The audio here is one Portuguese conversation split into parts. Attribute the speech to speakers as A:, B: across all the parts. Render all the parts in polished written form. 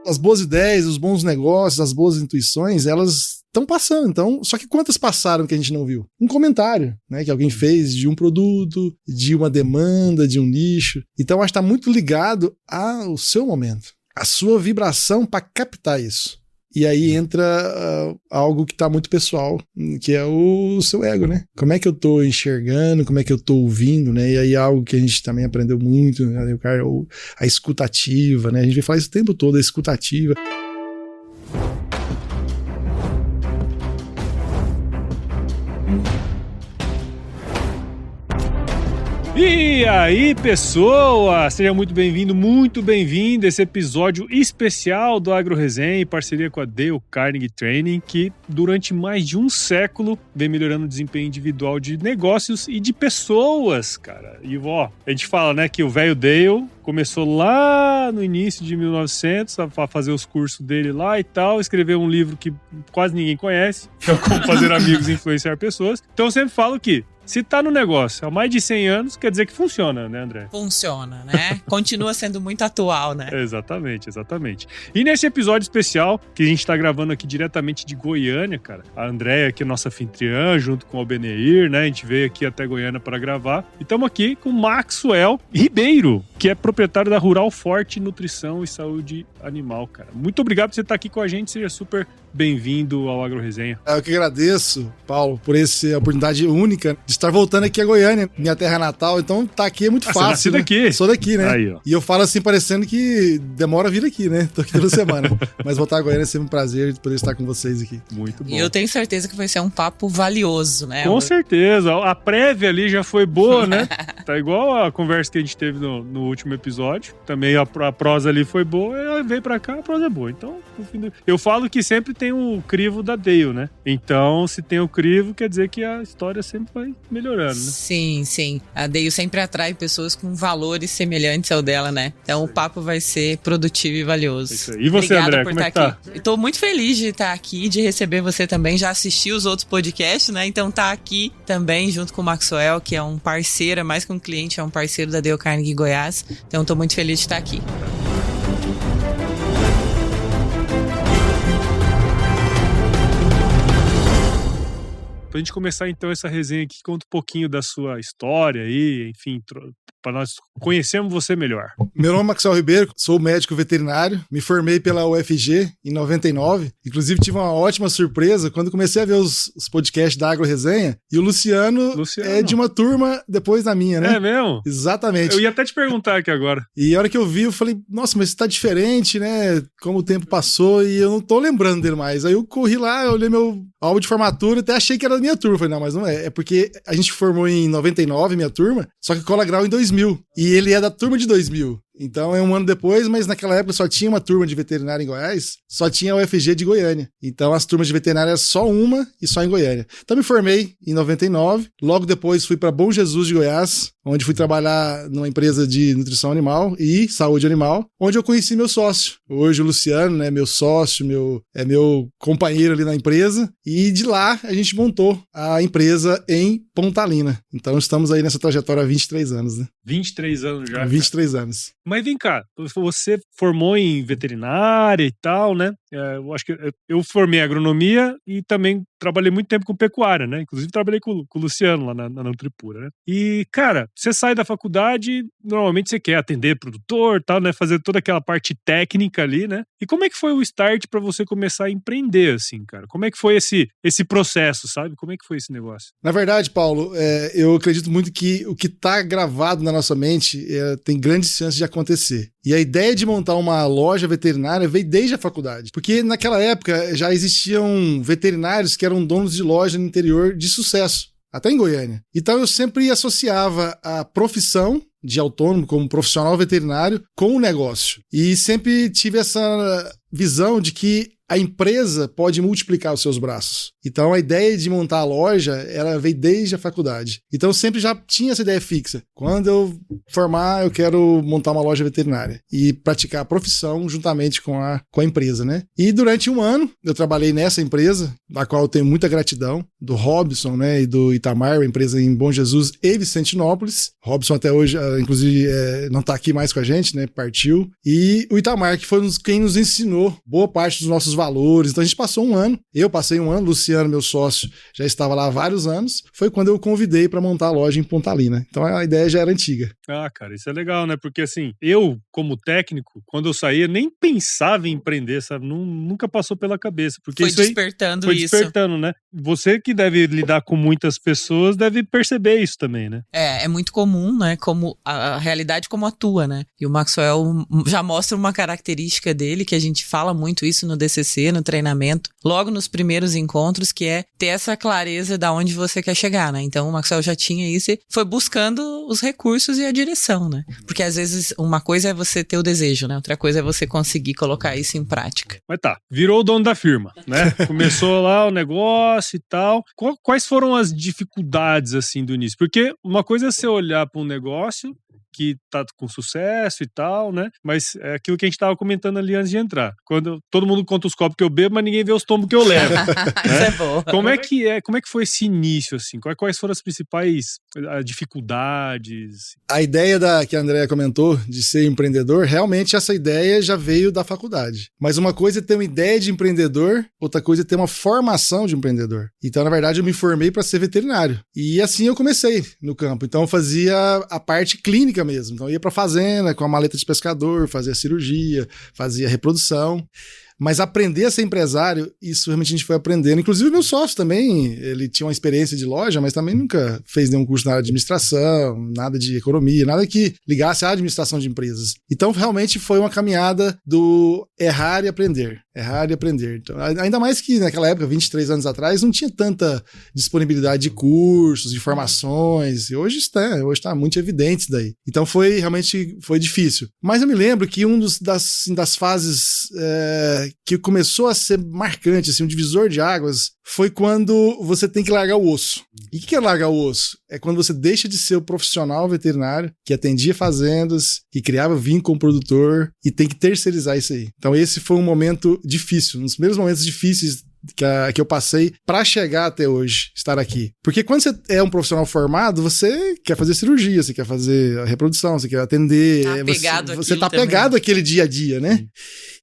A: As boas ideias, os bons negócios, as boas intuições, elas estão passando. Então, só que quantas passaram que a gente não viu? Um comentário, né, que alguém fez de um produto, de uma demanda, de um nicho. Então, acho que está muito ligado ao seu momento, a sua vibração para captar isso. E aí entra algo que tá muito pessoal, que é o seu ego, né? Como é que eu tô enxergando, como é que eu tô ouvindo, né? E aí algo que a gente também aprendeu muito, né? A escutativa, né? A gente vai falar isso o tempo todo, a escutativa.
B: E aí, pessoa! Seja muito bem-vindo a esse episódio especial do Agro Resenha em parceria com a Dale Carnegie Training, que durante mais de um século vem melhorando o desempenho individual de negócios e de pessoas, cara. E ó, a gente fala, né, que o velho Dale começou lá no início de 1900 a fazer os cursos dele lá e tal, escreveu um livro que quase ninguém conhece, que é Como Fazer Amigos e Influenciar Pessoas. Então eu sempre falo que se tá no negócio há mais de 100 anos, quer dizer que funciona, né, André?
C: Funciona, né? Continua sendo muito atual, né?
B: Exatamente. E nesse episódio especial, que a gente tá gravando aqui diretamente de Goiânia, cara, a Andréia, que é nossa anfitriã, junto com o Albeneir, né? A gente veio aqui até Goiânia para gravar. E estamos aqui com o Maxwell Ribeiro, que é proprietário da Rural Forte Nutrição e Saúde Animal, cara. Muito obrigado por você estar aqui com a gente, seja super bem-vindo ao Agro Resenha.
A: Eu que agradeço, Paulo, por essa oportunidade única de estar voltando aqui a Goiânia, minha terra natal. Então tá aqui é muito fácil.
B: Você daqui?
A: Sou daqui, né?
B: Aí, ó.
A: E eu falo assim, parecendo que demora a vir aqui, né? Tô aqui toda semana. Mas voltar a Goiânia é sempre um prazer de poder estar com vocês aqui.
B: Muito bom.
C: E eu tenho certeza que vai ser um papo valioso, né?
B: Com certeza. A prévia ali já foi boa, né? Tá igual a conversa que a gente teve no último episódio. Também a prosa ali foi boa. Ela veio pra cá, a prosa é boa. Então, eu falo que sempre tem o crivo da Dale, né? Então, se tem o crivo, quer dizer que a história sempre vai melhorando, né?
C: Sim. A Dale sempre atrai pessoas com valores semelhantes ao dela, né? Então, o papo vai ser produtivo e valioso.
B: Isso aí. E você,
C: Obrigada
B: André,
C: por
B: como é que
C: estar
B: tá?
C: aqui. Eu tô muito feliz de estar aqui, de receber você também. Já assisti os outros podcasts, né? Então, tá aqui também junto com o Maxwell, que é um parceiro, é mais que um cliente, é um parceiro da Dale Carnegie Goiás. Então, tô muito feliz de estar aqui.
B: Pra gente começar então essa resenha aqui, conta um pouquinho da sua história aí, enfim, para nós conhecermos você melhor.
A: Meu nome é Maxwell Ribeiro, sou médico veterinário, me formei pela UFG em 99, inclusive tive uma ótima surpresa quando comecei a ver os podcasts da Agro Resenha, e o Luciano é de uma turma depois da minha, né?
B: É mesmo?
A: Exatamente.
B: Eu ia até te perguntar aqui agora.
A: E a hora que eu vi, eu falei, nossa, mas tá diferente, né? Como o tempo passou e eu não tô lembrando dele mais. Aí eu corri lá, eu olhei meu álbum de formatura, até achei que era da minha turma. Falei, não, mas não é. É porque a gente formou em 99, minha turma, só que cola grau em 2000. E ele é da turma de 2000. Então é um ano depois, mas naquela época só tinha uma turma de veterinária em Goiás, só tinha a UFG de Goiânia. Então as turmas de veterinária eram só uma e só em Goiânia. Então me formei em 99, logo depois fui para Bom Jesus de Goiás, onde fui trabalhar numa empresa de nutrição animal e saúde animal, onde eu conheci meu sócio. Hoje o Luciano, né, meu sócio, meu companheiro ali na empresa, e de lá a gente montou a empresa em Pontalina. Então estamos aí nessa trajetória há 23 anos, né?
B: 23 anos já.
A: 23 anos.
B: Mas vem cá, você formou em veterinária e tal, né? Eu acho que eu formei em agronomia e também trabalhei muito tempo com pecuária, né? Inclusive trabalhei com o Luciano lá na Nutripura, né? E, cara, você sai da faculdade, normalmente você quer atender produtor e tal, né? Fazer toda aquela parte técnica ali, né? E como é que foi o start pra você começar a empreender, assim, cara? Como é que foi esse processo, sabe? Como é que foi esse negócio?
A: Na verdade, Paulo, eu acredito muito que o que tá gravado na nossa mente tem grandes chances de acontecer. E a ideia de montar uma loja veterinária veio desde a faculdade. Porque naquela época já existiam veterinários que eram donos de loja no interior de sucesso, até em Goiânia. Então eu sempre associava a profissão de autônomo como profissional veterinário com o negócio. E sempre tive essa visão de que a empresa pode multiplicar os seus braços. Então a ideia de montar a loja, ela veio desde a faculdade. Então eu sempre já tinha essa ideia fixa. Quando eu formar, eu quero montar uma loja veterinária e praticar a profissão juntamente com a empresa, né? E durante um ano, eu trabalhei nessa empresa, da qual eu tenho muita gratidão, do Robson, né, e do Itamar, uma empresa em Bom Jesus e Vicentinópolis. Robson até hoje, inclusive, não está aqui mais com a gente, né, partiu. E o Itamar, que foi quem nos ensinou boa parte dos nossos valores. Então a gente passou um ano, eu passei um ano, Luciano, meu sócio, já estava lá há vários anos. Foi quando eu convidei para montar a loja em Pontalina. Então a ideia já era antiga.
B: Ah, cara, isso é legal, né? Porque assim, eu, como técnico, quando eu saía, nem pensava em empreender, sabe? Nunca passou pela cabeça. Porque
C: foi despertando
B: isso. Foi despertando, né? Você que deve lidar com muitas pessoas deve perceber isso também, né?
C: É muito comum, né? Como a realidade como atua, né? E o Maxwell já mostra uma característica dele, que a gente fala muito isso no DCC, no treinamento, logo nos primeiros encontros, que é ter essa clareza de onde você quer chegar, né? Então o Maxwell já tinha isso e foi buscando os recursos e a direção, né? Porque às vezes uma coisa é você ter o desejo, né? Outra coisa é você conseguir colocar isso em prática.
B: Mas tá, virou o dono da firma, né? Começou lá o negócio e tal. Quais foram as dificuldades, assim, do início? Porque uma coisa é você olhar para um negócio que tá com sucesso e tal, né? Mas é aquilo que a gente tava comentando ali antes de entrar. Quando todo mundo conta os copos que eu bebo, mas ninguém vê os tombos que eu levo. Né?
C: Isso é bom.
B: Como é que foi esse início, assim? Quais foram as principais dificuldades?
A: A ideia que a Andrea comentou de ser empreendedor, realmente essa ideia já veio da faculdade. Mas uma coisa é ter uma ideia de empreendedor, outra coisa é ter uma formação de empreendedor. Então, na verdade, eu me formei para ser veterinário. E assim eu comecei no campo. Então, eu fazia a parte clínica mesmo. Então, eu ia pra fazenda com a maleta de pescador, fazia cirurgia, fazia reprodução. Mas aprender a ser empresário, isso realmente a gente foi aprendendo. Inclusive o meu sócio também, ele tinha uma experiência de loja, mas também nunca fez nenhum curso na área de administração, nada de economia, nada que ligasse à administração de empresas. Então realmente foi uma caminhada do errar e aprender. Errar e aprender. Então, ainda mais que naquela época, 23 anos atrás, não tinha tanta disponibilidade de cursos, de formações. E hoje está muito evidente isso daí. Então realmente foi difícil. Mas eu me lembro que das fases que começou a ser marcante, assim, um divisor de águas, foi quando você tem que largar o osso. E o que é largar o osso? É quando você deixa de ser o profissional veterinário que atendia fazendas, que criava vínculo com o produtor e tem que terceirizar isso aí. Então esse foi um momento difícil, um dos primeiros momentos difíceis que eu passei para chegar até hoje, estar aqui. Porque quando você é um profissional formado, você quer fazer cirurgia, você quer fazer a reprodução, você quer atender. Você tá pegado àquele dia a dia, né?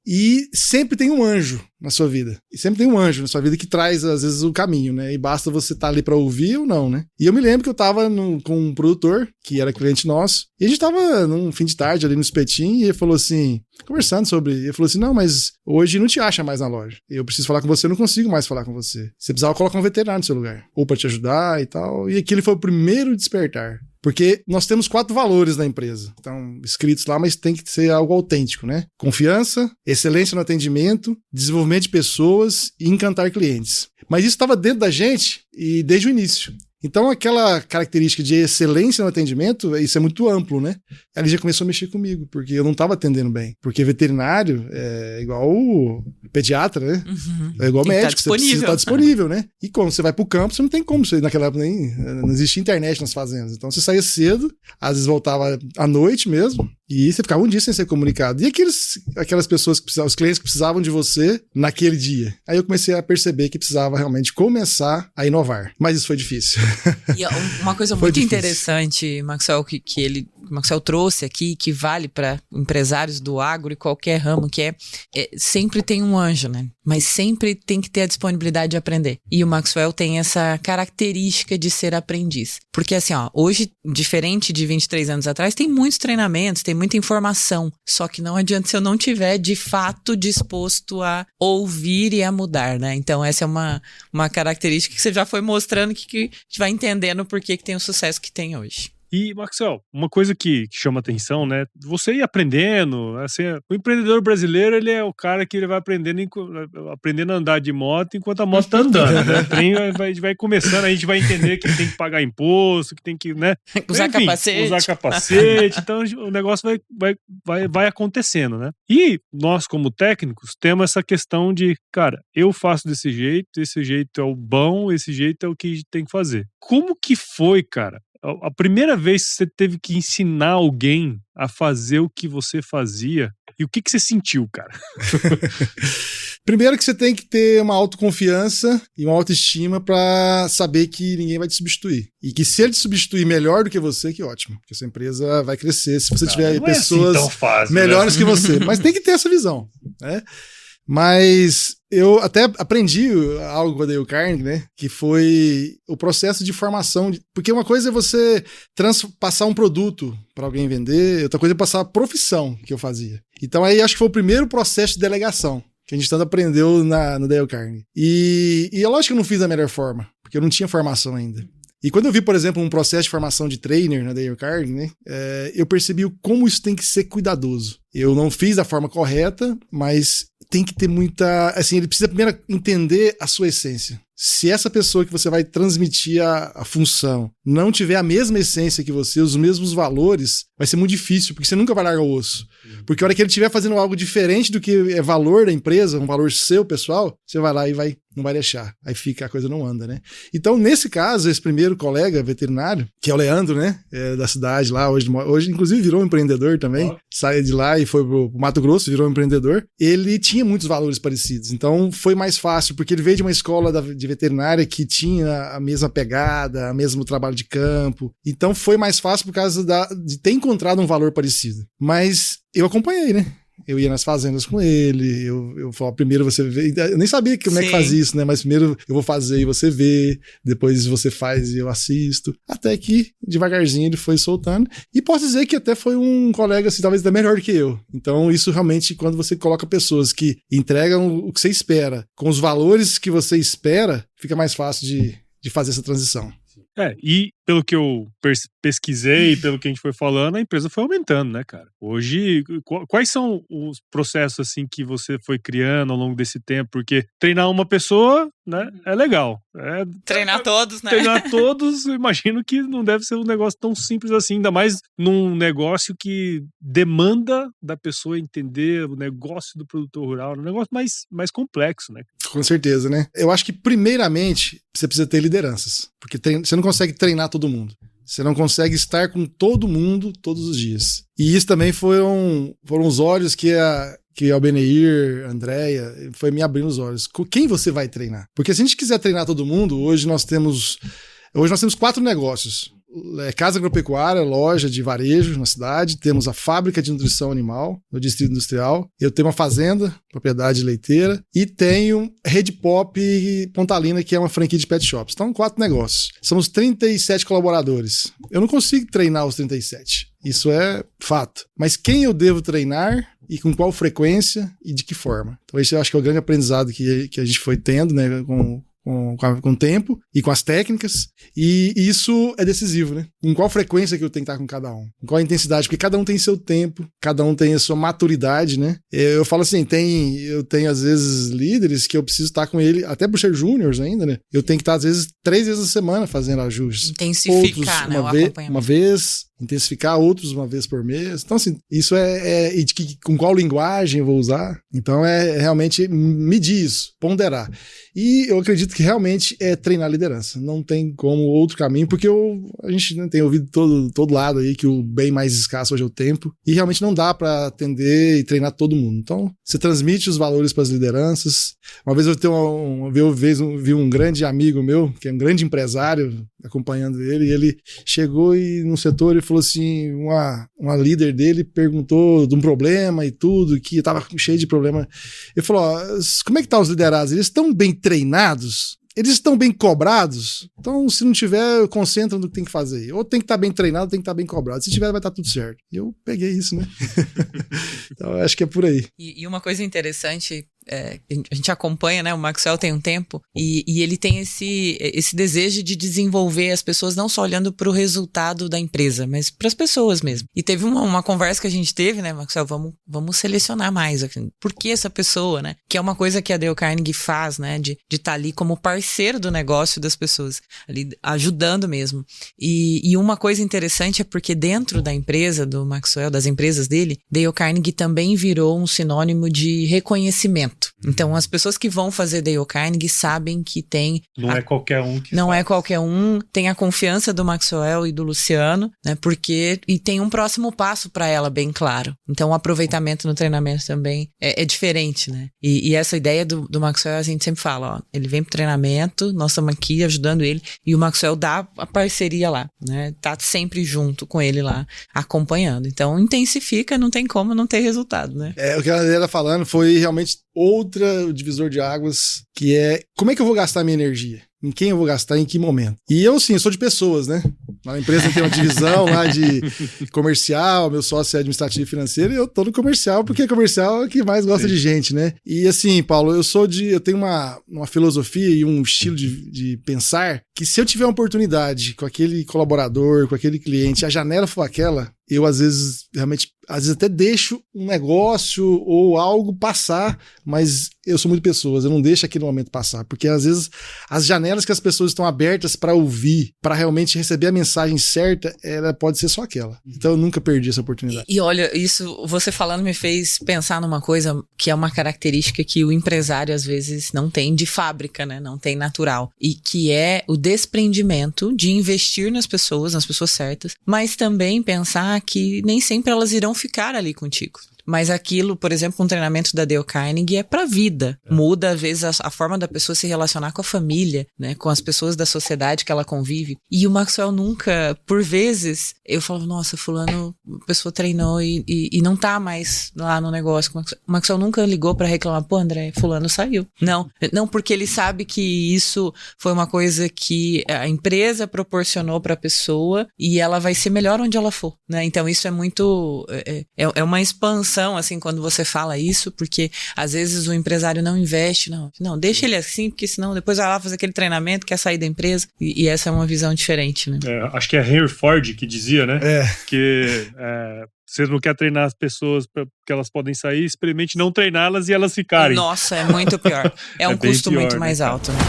A: E sempre tem um anjo na sua vida. E sempre tem um anjo na sua vida que traz, às vezes, o caminho, né? E basta você estar ali pra ouvir ou não, né? E eu me lembro que eu tava com um produtor, que era cliente nosso, e a gente tava num fim de tarde ali no espetinho, e ele falou assim, conversando sobre... Ele falou assim, não, mas hoje não te acha mais na loja. Eu preciso falar com você, eu não consigo mais falar com você. Você precisava colocar um veterinário no seu lugar. Ou pra te ajudar e tal. E aquilo foi o primeiro despertar. Porque nós temos 4 valores na empresa, estão escritos lá, mas tem que ser algo autêntico, né? Confiança, excelência no atendimento, desenvolvimento de pessoas e encantar clientes. Mas isso estava dentro da gente e desde o início. Então aquela característica de excelência no atendimento, isso é muito amplo, né? Ela já começou a mexer comigo, porque eu não estava atendendo bem. Porque veterinário é igual o pediatra, né?
C: Uhum.
A: É igual médico, você precisa estar disponível, né? E quando você vai pro campo, você não tem como, naquela época não existia internet nas fazendas. Então você saía cedo, às vezes voltava à noite mesmo, e você ficava um dia sem ser comunicado. E aquelas pessoas os clientes que precisavam de você naquele dia. Aí eu comecei a perceber que precisava realmente começar a inovar. Mas isso foi difícil.
C: E uma coisa muito interessante, Maxwell, que Maxwell trouxe aqui, que vale para empresários do agro e qualquer ramo, que é sempre tem um anjo, né? Mas sempre tem que ter a disponibilidade de aprender. E o Maxwell tem essa característica de ser aprendiz. Porque assim, hoje, diferente de 23 anos atrás, tem muitos treinamentos, tem muita informação. Só que não adianta se eu não tiver, de fato, disposto a ouvir e a mudar, né? Então essa é uma característica que você já foi mostrando que a gente vai entendendo por que tem o sucesso que tem hoje.
B: E, Maxwell, uma coisa que chama atenção, né? Você ir aprendendo, assim, o empreendedor brasileiro, ele é o cara que ele vai aprendendo a andar de moto enquanto a moto tá andando, né? O trem vai começando, a gente vai entender que tem que pagar imposto, que tem que, né?
C: Usar
B: capacete, então o negócio vai acontecendo, né? E nós, como técnicos, temos essa questão de, cara, eu faço desse jeito, esse jeito é o bom, esse jeito é o que tem que fazer. Como que foi, cara? A primeira vez que você teve que ensinar alguém a fazer o que você fazia, e o que você sentiu, cara?
A: Primeiro que você tem que ter uma autoconfiança e uma autoestima pra saber que ninguém vai te substituir. E que se ele te substituir melhor do que você, que ótimo. Porque a sua empresa vai crescer se você tiver pessoas
B: assim tão fácil,
A: melhores que você. Mas tem que ter essa visão, né? Mas eu até aprendi algo com a Dale Carnegie, né? Que foi o processo de formação. Porque uma coisa é você passar um produto para alguém vender, outra coisa é passar a profissão que eu fazia. Então aí acho que foi o primeiro processo de delegação que a gente tanto aprendeu no Dale Carnegie. E é lógico que eu não fiz da melhor forma, porque eu não tinha formação ainda. E quando eu vi, por exemplo, um processo de formação de trainer na Dale Carnegie, né, eu percebi como isso tem que ser cuidadoso. Eu não fiz da forma correta, mas tem que ter muita... Assim, ele precisa primeiro entender a sua essência. Se essa pessoa que você vai transmitir a função não tiver a mesma essência que você, os mesmos valores, vai ser muito difícil, porque você nunca vai largar o osso. Porque a hora que ele estiver fazendo algo diferente do que é valor da empresa, um valor seu, pessoal, você vai lá e não vai deixar. Aí a coisa não anda, né? Então, nesse caso, esse primeiro colega veterinário, que é o Leandro, né? Da cidade lá, hoje inclusive virou um empreendedor também, saiu de lá e foi pro Mato Grosso, virou um empreendedor. Ele tinha muitos valores parecidos, então foi mais fácil, porque ele veio de uma escola de veterinária que tinha a mesma pegada, o mesmo trabalho de campo. Então foi mais fácil por causa de ter encontrado um valor parecido. Mas eu acompanhei, né? Eu ia nas fazendas com ele, eu falava, primeiro você vê, eu nem sabia como é que fazia isso, né? Mas primeiro eu vou fazer e você vê, depois você faz e eu assisto, até que devagarzinho ele foi soltando. E posso dizer que até foi um colega, assim, talvez até melhor que eu. Então isso realmente, quando você coloca pessoas que entregam o que você espera, com os valores que você espera, fica mais fácil de fazer essa transição.
B: E pelo que eu pesquisei, pelo que a gente foi falando, a empresa foi aumentando, né, cara? Hoje, quais são os processos, assim, que você foi criando ao longo desse tempo? Porque treinar uma pessoa, né, é legal.
C: Treinar todos, né?
B: Treinar todos, eu imagino que não deve ser um negócio tão simples assim, ainda mais num negócio que demanda da pessoa entender o negócio do produtor rural, um negócio mais complexo, né?
A: Com certeza, né? Eu acho que, primeiramente, você precisa ter lideranças. Porque você não consegue treinar todo mundo. Você não consegue estar com todo mundo todos os dias. E isso também foram os olhos que a Albeneir, a Andréia, foi me abrindo os olhos. Com quem você vai treinar? Porque se a gente quiser treinar todo mundo, hoje nós temos 4 negócios. Casa agropecuária, loja de varejo na cidade, temos a fábrica de nutrição animal no distrito industrial, eu tenho uma fazenda, propriedade leiteira, e tenho Rede Pop Pontalina, que é uma franquia de pet shops. Então, 4 negócios. Somos 37 colaboradores. Eu não consigo treinar os 37. Isso é fato. Mas quem eu devo treinar e com qual frequência e de que forma? Então, esse eu acho que é o grande aprendizado que a gente foi tendo, né, com o tempo e com as técnicas, e isso é decisivo, né? Em qual frequência que eu tenho que estar com cada um? Em qual intensidade? Porque cada um tem seu tempo, cada um tem a sua maturidade, né? Eu falo assim, eu tenho às vezes líderes que eu preciso estar com ele, até por ser júniors ainda, né? Eu tenho que estar às vezes 3 vezes a semana fazendo ajustes.
C: Intensificar, outros,
A: né? Uma vez, intensificar, outros uma vez por mês. Então, assim, isso e com qual linguagem eu vou usar? Então, é realmente medir isso, ponderar. E eu acredito que realmente é treinar liderança. Não tem como outro caminho, porque a gente, né, tem ouvido todo lado aí que o bem mais escasso hoje é o tempo, e realmente não dá para atender e treinar todo mundo. Então, você transmite os valores para as lideranças. Uma vez eu vi um grande amigo meu, que é um grande empresário, acompanhando ele, e ele chegou num setor e falou assim, uma líder dele perguntou de um problema e tudo, que estava cheio de problema. Ele falou, como é que tá os liderados? Eles estão bem treinados? Eles estão bem cobrados? Então, se não tiver, concentra no que tem que fazer. Ou tem que estar bem treinado, ou tem que estar bem cobrado. Se tiver, vai estar tudo certo. E eu peguei isso, né? Então, eu acho que é por aí.
C: E uma coisa interessante, a gente acompanha, né? O Maxwell tem um tempo e ele tem esse desejo de desenvolver as pessoas não só olhando para o resultado da empresa, mas para as pessoas mesmo. E teve uma conversa que a gente teve, né, Maxwell? Vamos selecionar mais. Assim, por que essa pessoa, né? Que é uma coisa que a Dale Carnegie faz, né? De estar ali como parceiro do negócio das pessoas, ali ajudando mesmo. E uma coisa interessante é porque dentro da empresa do Maxwell, das empresas dele, Dale Carnegie também virou um sinônimo de reconhecimento. Então, as pessoas que vão fazer Dale Carnegie sabem que tem...
B: Não é qualquer um que
C: Não
B: faz.
C: é qualquer um, tem a confiança do Maxwell e do Luciano, né? E tem um próximo passo para ela bem claro. Então, o aproveitamento no treinamento também é diferente, né? E essa ideia do Maxwell, a gente sempre fala, ó, ele vem pro treinamento, nós estamos aqui ajudando ele, e o Maxwell dá a parceria lá, né? Tá sempre junto com ele lá, acompanhando. Então, intensifica, não tem como não ter resultado, né?
A: O que a Andrea tá falando foi realmente outra divisor de águas, que é como é que eu vou gastar minha energia? Em quem eu vou gastar, em que momento? E eu, sim, eu sou de pessoas, né? Na empresa tem uma divisão lá de comercial, meu sócio é administrativo e financeiro, e eu tô no comercial, porque comercial é o que mais gosta de gente, né? E assim, Paulo, eu tenho uma filosofia e um estilo de pensar que se eu tiver uma oportunidade com aquele colaborador, com aquele cliente, a janela for aquela, eu às vezes até deixo um negócio ou algo passar, mas eu sou muito pessoas, eu não deixo aquele momento passar, porque às vezes as janelas que as pessoas estão abertas para ouvir, para realmente receber a mensagem certa, ela pode ser só aquela. Então eu nunca perdi essa oportunidade.
C: E olha, isso você falando me fez pensar numa coisa que é uma característica que o empresário às vezes não tem de fábrica, né? Não tem natural. E que é o desprendimento de investir nas pessoas certas, mas também pensar que nem sempre elas irão ficar ali contigo. Mas aquilo, por exemplo, um treinamento da Dale Carnegie é pra vida. Muda, às vezes, a forma da pessoa se relacionar com a família, né? Com as pessoas da sociedade que ela convive. E o Maxwell nunca, por vezes, eu falo, nossa, fulano, a pessoa treinou e não tá mais lá no negócio. O Maxwell nunca ligou pra reclamar, pô, André, fulano saiu. Não, porque ele sabe que isso foi uma coisa que a empresa proporcionou pra pessoa e ela vai ser melhor onde ela for, né? Então isso é muito... É uma expansão, assim, quando você fala isso, porque às vezes o empresário não investe, não, deixa ele assim, porque senão depois vai lá fazer aquele treinamento, quer sair da empresa, e essa é uma visão diferente, né?
B: Acho que é Henry Ford que dizia, né? Que você não quer treinar as pessoas porque elas podem sair, experimente não treiná-las e elas ficarem.
C: Nossa, é muito pior. É um custo pior, muito mais alto, né?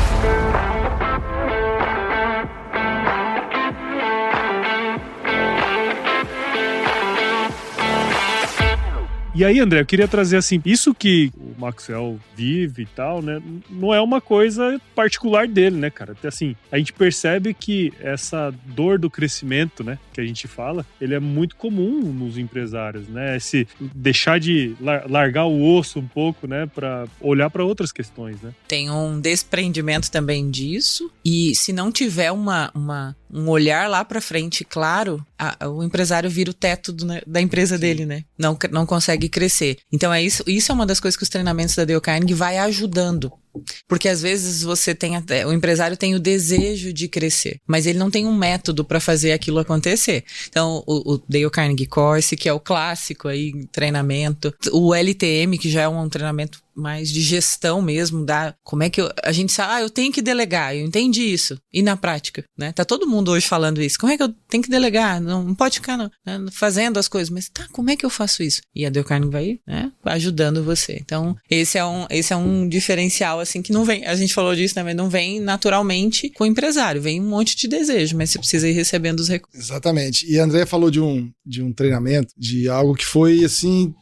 B: E aí, André, eu queria trazer assim, isso que o Maxwell vive e tal, né, não é uma coisa particular dele, né, cara? Assim, a gente percebe que essa dor do crescimento, né, que a gente fala, ele é muito comum nos empresários, né? Esse deixar de largar o osso um pouco, né, para olhar para outras questões, né?
C: Tem um desprendimento também disso, e se não tiver um olhar lá para frente, claro, o empresário vira o teto da empresa dele, né? Não consegue crescer. Então isso é uma das coisas que os treinamentos da Dale Carnegie vai ajudando. Porque às vezes o empresário tem o desejo de crescer, mas ele não tem um método para fazer aquilo acontecer. Então, o Dale Carnegie Course, que é o clássico aí, treinamento, o LTM, que já é um treinamento mais de gestão mesmo, como é que a gente sabe, eu tenho que delegar, eu entendi isso. E na prática, né? Tá todo mundo hoje falando isso. Como é que eu tenho que delegar? Não pode ficar fazendo as coisas, mas como é que eu faço isso? E a Dale Carnegie vai, né, ajudando você. Então, esse é um diferencial, assim, que não vem, a gente falou disso, né, mas não vem naturalmente com o empresário, vem um monte de desejo, mas você precisa ir recebendo os recursos.
A: Exatamente. E a Andrea falou de um treinamento, de algo que foi, assim,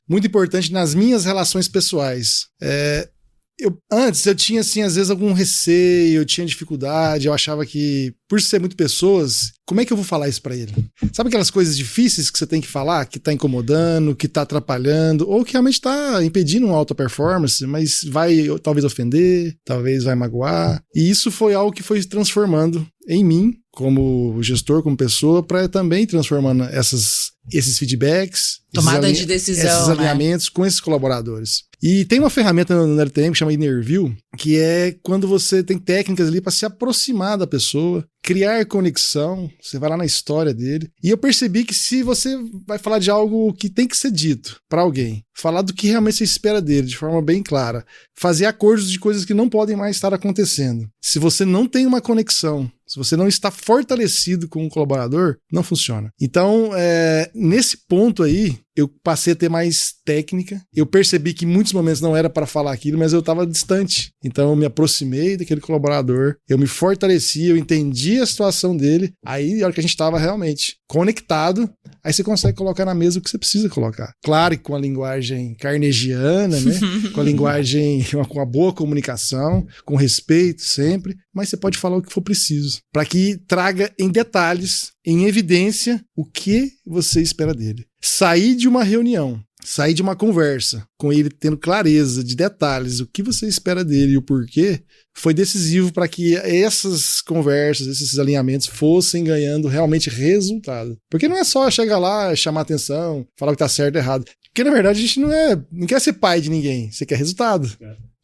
A: muito importante nas minhas relações pessoais. Antes eu tinha, assim, às vezes algum receio, eu tinha dificuldade, eu achava que, por ser muito pessoas, como é que eu vou falar isso pra ele? Sabe aquelas coisas difíceis que você tem que falar, que tá incomodando, que tá atrapalhando, ou que realmente tá impedindo uma alta performance, mas vai talvez ofender, talvez vai magoar. E isso foi algo que foi se transformando em mim, como gestor, como pessoa, para também transformando esses feedbacks
C: Tomada de decisão,
A: esses alinhamentos com esses colaboradores. E tem uma ferramenta no LTM que chama Innerview, que é quando você tem técnicas ali para se aproximar da pessoa, criar conexão, você vai lá na história dele. E eu percebi que se você vai falar de algo que tem que ser dito para alguém, falar do que realmente você espera dele de forma bem clara, fazer acordos de coisas que não podem mais estar acontecendo. Se você não tem uma conexão, se você não está fortalecido com um colaborador, não funciona. Então, nesse ponto aí, eu passei a ter mais técnica. Eu percebi que em muitos momentos não era para falar aquilo, mas eu estava distante. Então, eu me aproximei daquele colaborador, eu me fortaleci, eu entendi a situação dele. Aí, a hora que a gente estava realmente conectado, aí você consegue colocar na mesa o que você precisa colocar. Claro que com a linguagem carnegiana, né? Com a linguagem, com a boa comunicação, com respeito sempre, mas você pode falar o que for preciso, para que traga em detalhes, em evidência, o que você espera dele. Sair de uma reunião, sair de uma conversa, com ele tendo clareza de detalhes, o que você espera dele e o porquê, foi decisivo para que essas conversas, esses alinhamentos fossem ganhando realmente resultado. Porque não é só chegar lá, chamar atenção, falar o que tá certo e errado. Porque, na verdade, a gente não quer ser pai de ninguém, você quer resultado.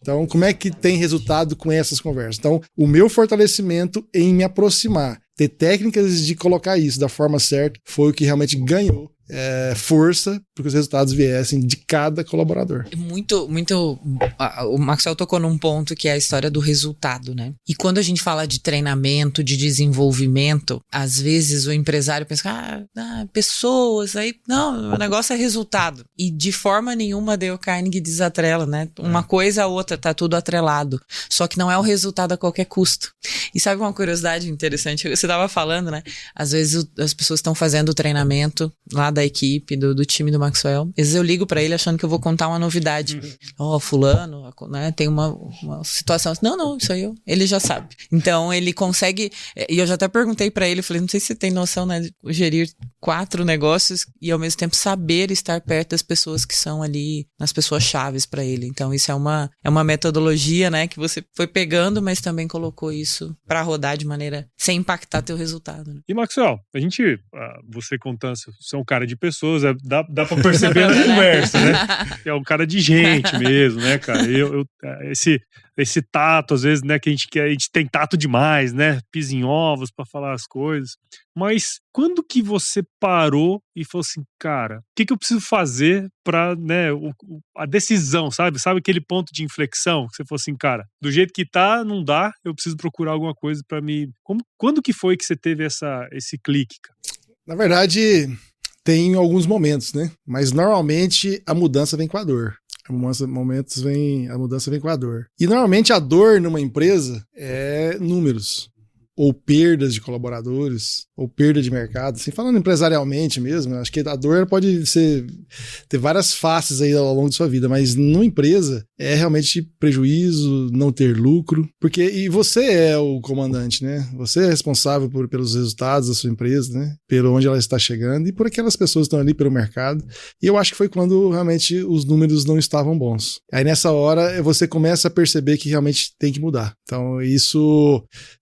A: Então, como é que tem resultado com essas conversas? Então, o meu fortalecimento em me aproximar, ter técnicas de colocar isso da forma certa, foi o que realmente ganhou força para que os resultados viessem de cada colaborador.
C: Muito. O Maxwell tocou num ponto que é a história do resultado, né? E quando a gente fala de treinamento, de desenvolvimento, às vezes o empresário pensa, pessoas, aí, não, o negócio é resultado. E de forma nenhuma a Dale Carnegie desatrela, né? Uma coisa a outra, tá tudo atrelado. Só que não é o resultado a qualquer custo. E sabe uma curiosidade interessante? Você estava falando, né? Às vezes as pessoas estão fazendo o treinamento lá da equipe, do time do Maxwell. Às vezes eu ligo pra ele achando que eu vou contar uma novidade. Fulano, né, tem uma situação. Não, isso aí ele já sabe. Então ele consegue, e eu já até perguntei pra ele, falei, não sei se você tem noção, né, de gerir 4 negócios e ao mesmo tempo saber estar perto das pessoas que são ali, nas pessoas chaves pra ele. Então isso é uma metodologia, né, que você foi pegando, mas também colocou isso pra rodar de maneira, sem impactar teu resultado. Né?
B: E Maxwell, você contando, você é um cara de pessoas, dá pra perceber na conversa, né? É um cara de gente mesmo, né, cara? Esse tato, às vezes, né, que a gente tem tato demais, né? Pisa em ovos pra falar as coisas. Mas quando que você parou e falou assim, cara, o que eu preciso fazer pra, né, a decisão, sabe? Sabe aquele ponto de inflexão? Que você falou assim, cara, do jeito que tá, não dá, eu preciso procurar alguma coisa pra me... Quando que foi que você teve esse clique, cara?
A: Na verdade, tem alguns momentos, né? Mas normalmente a mudança vem com a dor. A mudança vem com a dor. E normalmente a dor numa empresa é números. Ou perdas de colaboradores, ou perda de mercado. Assim, falando empresarialmente mesmo, acho que a dor pode ter várias faces aí ao longo de sua vida, mas numa empresa é realmente prejuízo, não ter lucro, e você é o comandante, né? Você é responsável pelos resultados da sua empresa, né? Pelo onde ela está chegando e por aquelas pessoas que estão ali pelo mercado. E eu acho que foi quando realmente os números não estavam bons. Aí nessa hora você começa a perceber que realmente tem que mudar. Então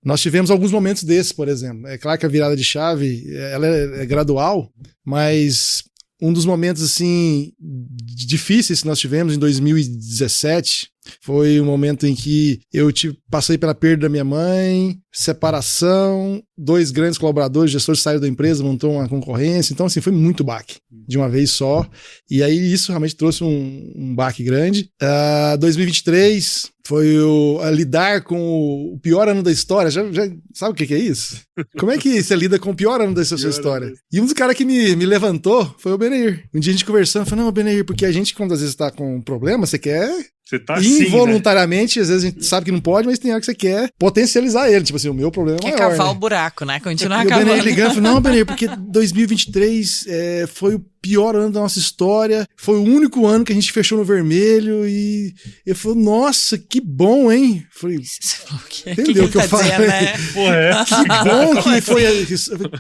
A: nós tivemos alguns momentos desses, por exemplo. É claro que a virada de chave, ela é gradual, mas um dos momentos, assim, difíceis que nós tivemos em 2017 foi o momento em que eu passei pela perda da minha mãe, separação, 2 grandes colaboradores, gestores saíram da empresa, montou uma concorrência. Então, assim, foi muito baque de uma vez só. E aí isso realmente trouxe um baque grande. 2023 foi lidar com o pior ano da história. Já sabe o que é isso? Como é que você lida com o pior ano da sua história? E um dos caras que me levantou foi o Beneir. Um dia a gente conversando, falou, não, Beneir, porque a gente, quando às vezes tá com um problema, você quer...
B: Você tá
A: involuntariamente, às vezes a gente sabe que não pode, mas tem hora que você quer potencializar ele. Tipo assim, o meu problema é maior.
C: Quer cavar
A: né?
C: o buraco, né? Continuar
A: cavando. E o
C: cavando.
A: Beneir ligando, falou, não, Beneir, porque 2023 foi o pior ano da nossa história, foi o único ano que a gente fechou no vermelho, e eu falei, nossa, que bom, hein? Eu falei, entendeu o que eu falei?
C: Né?
A: Que bom que foi.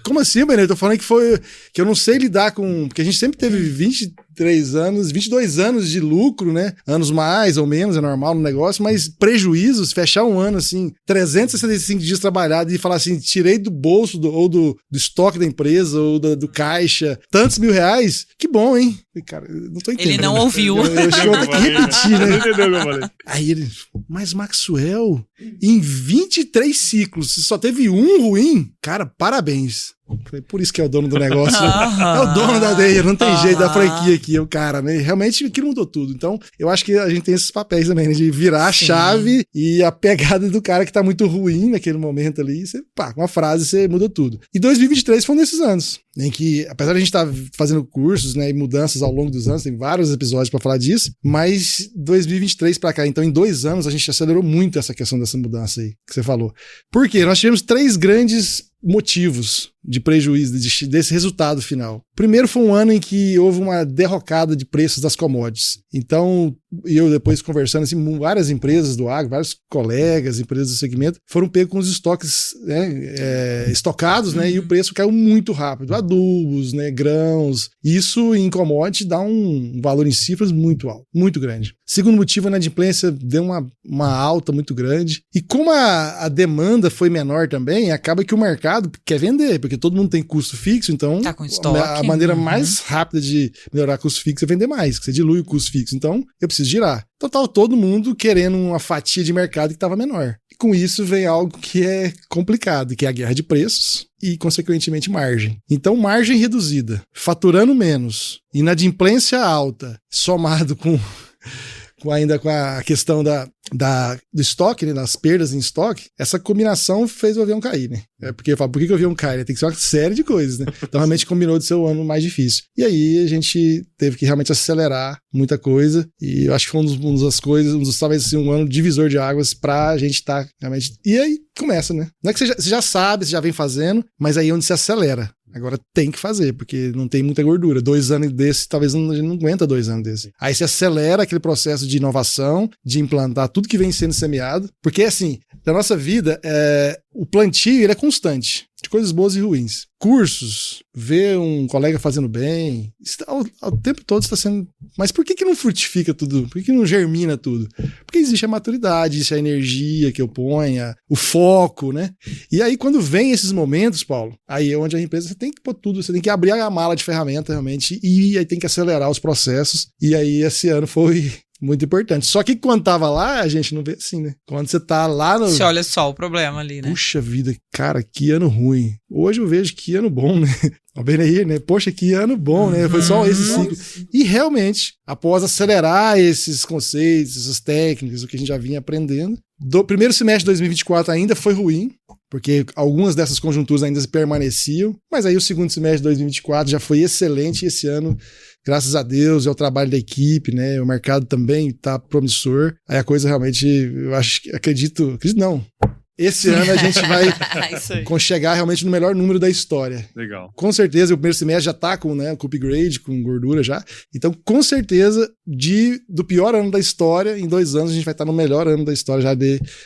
A: Como assim, Beneir? Eu tô falando que eu não sei lidar com... Porque a gente sempre teve 22 anos de lucro, né? Anos mais ou menos, é normal no negócio, mas prejuízos, fechar um ano assim, 365 dias trabalhado e falar assim, tirei do bolso ou do estoque da empresa ou do caixa tantos mil reais, parabéns. Que bom, hein? Cara, eu não tô entendendo.
C: Ele não ouviu.
A: Eu acho que eu vou ter que repetir, né?
B: Não entendeu o que eu falei.
A: Aí ele, mas Maxwell, em 23 ciclos, se só teve um ruim, cara, parabéns. Falei, por isso que é o dono do negócio. É o dono da Deia, não tem jeito da franquia aqui, o cara, né? Realmente aquilo mudou tudo. Então, eu acho que a gente tem esses papéis também, né? De virar a chave e a pegada do cara que tá muito ruim naquele momento ali, você, pá, com uma frase você muda tudo. E 2023 foi um desses anos, em que, apesar de a gente estar fazendo cursos, né, e mudanças ao longo dos anos, tem vários episódios pra falar disso, mas 2023 pra cá, então em 2 anos a gente acelerou muito essa questão dessa mudança aí, que você falou. Por quê? Nós tivemos 3 grandes motivos de prejuízo desse resultado final. Primeiro foi um ano em que houve uma derrocada de preços das commodities. Então, eu depois conversando assim, várias empresas do agro, vários colegas, empresas do segmento, foram pegos com os estoques, né, estocados, né, e o preço caiu muito rápido. Adubos, né, grãos. Isso em commodities dá um valor em cifras muito alto, muito grande. Segundo motivo, a inadimplência deu uma alta muito grande. E como a demanda foi menor também, acaba que o mercado quer vender, porque todo mundo tem custo fixo, então
C: tá com estoque.
A: A maneira mais rápida de melhorar custo fixo é vender mais, que você dilui o custo fixo. Então, eu preciso girar. Então, tava todo mundo querendo uma fatia de mercado que estava menor. E com isso vem algo que é complicado, que é a guerra de preços e, consequentemente, margem. Então, margem reduzida, faturando menos, inadimplência alta, somado ainda com a questão do estoque, né, das perdas em estoque, essa combinação fez o avião cair, né? Porque eu falo, por que o avião cai? Tem que ser uma série de coisas, né? Então realmente combinou de ser o ano mais difícil. E aí a gente teve que realmente acelerar muita coisa, e eu acho que foi talvez assim, um ano divisor de águas pra gente estar realmente... E aí começa, né? Não é que você já sabe, você já vem fazendo, mas aí é onde se acelera. Agora tem que fazer, porque não tem muita gordura. 2 anos desse, talvez a gente não aguenta 2 anos desse. Aí você acelera aquele processo de inovação, de implantar tudo que vem sendo semeado. Porque, assim, na nossa vida, o plantio ele é constante, de coisas boas e ruins. Cursos, ver um colega fazendo bem, ao tempo todo está sendo... Mas por que não frutifica tudo? Por que não germina tudo? Porque existe a maturidade, existe a energia que eu ponha, o foco, né? E aí, quando vem esses momentos, Paulo, aí é onde a empresa você tem que pôr tudo, você tem que abrir a mala de ferramenta realmente, e aí tem que acelerar os processos. E aí, esse ano foi... muito importante. Só que quando tava lá, a gente não vê assim, né? Quando você tá lá no...
C: Você olha só o problema ali, né?
A: Puxa vida, cara, que ano ruim. Hoje eu vejo que ano bom, né? Ó, bem aí, né? Poxa, que ano bom, né? Foi só esse ciclo. E realmente, após acelerar esses conceitos, essas técnicas, o que a gente já vinha aprendendo, do primeiro semestre de 2024 ainda foi ruim, porque algumas dessas conjunturas ainda permaneciam, mas aí o segundo semestre de 2024 já foi excelente, e esse ano, graças a Deus, é o trabalho da equipe, né? O mercado também tá promissor. Aí a coisa realmente, eu acredito não. Esse ano a gente vai chegar realmente no melhor número da história.
B: Legal.
A: Com certeza, o primeiro semestre já tá com, né, com upgrade, com gordura já. Então, com certeza, do pior ano da história, em 2 anos a gente vai estar no melhor ano da história, já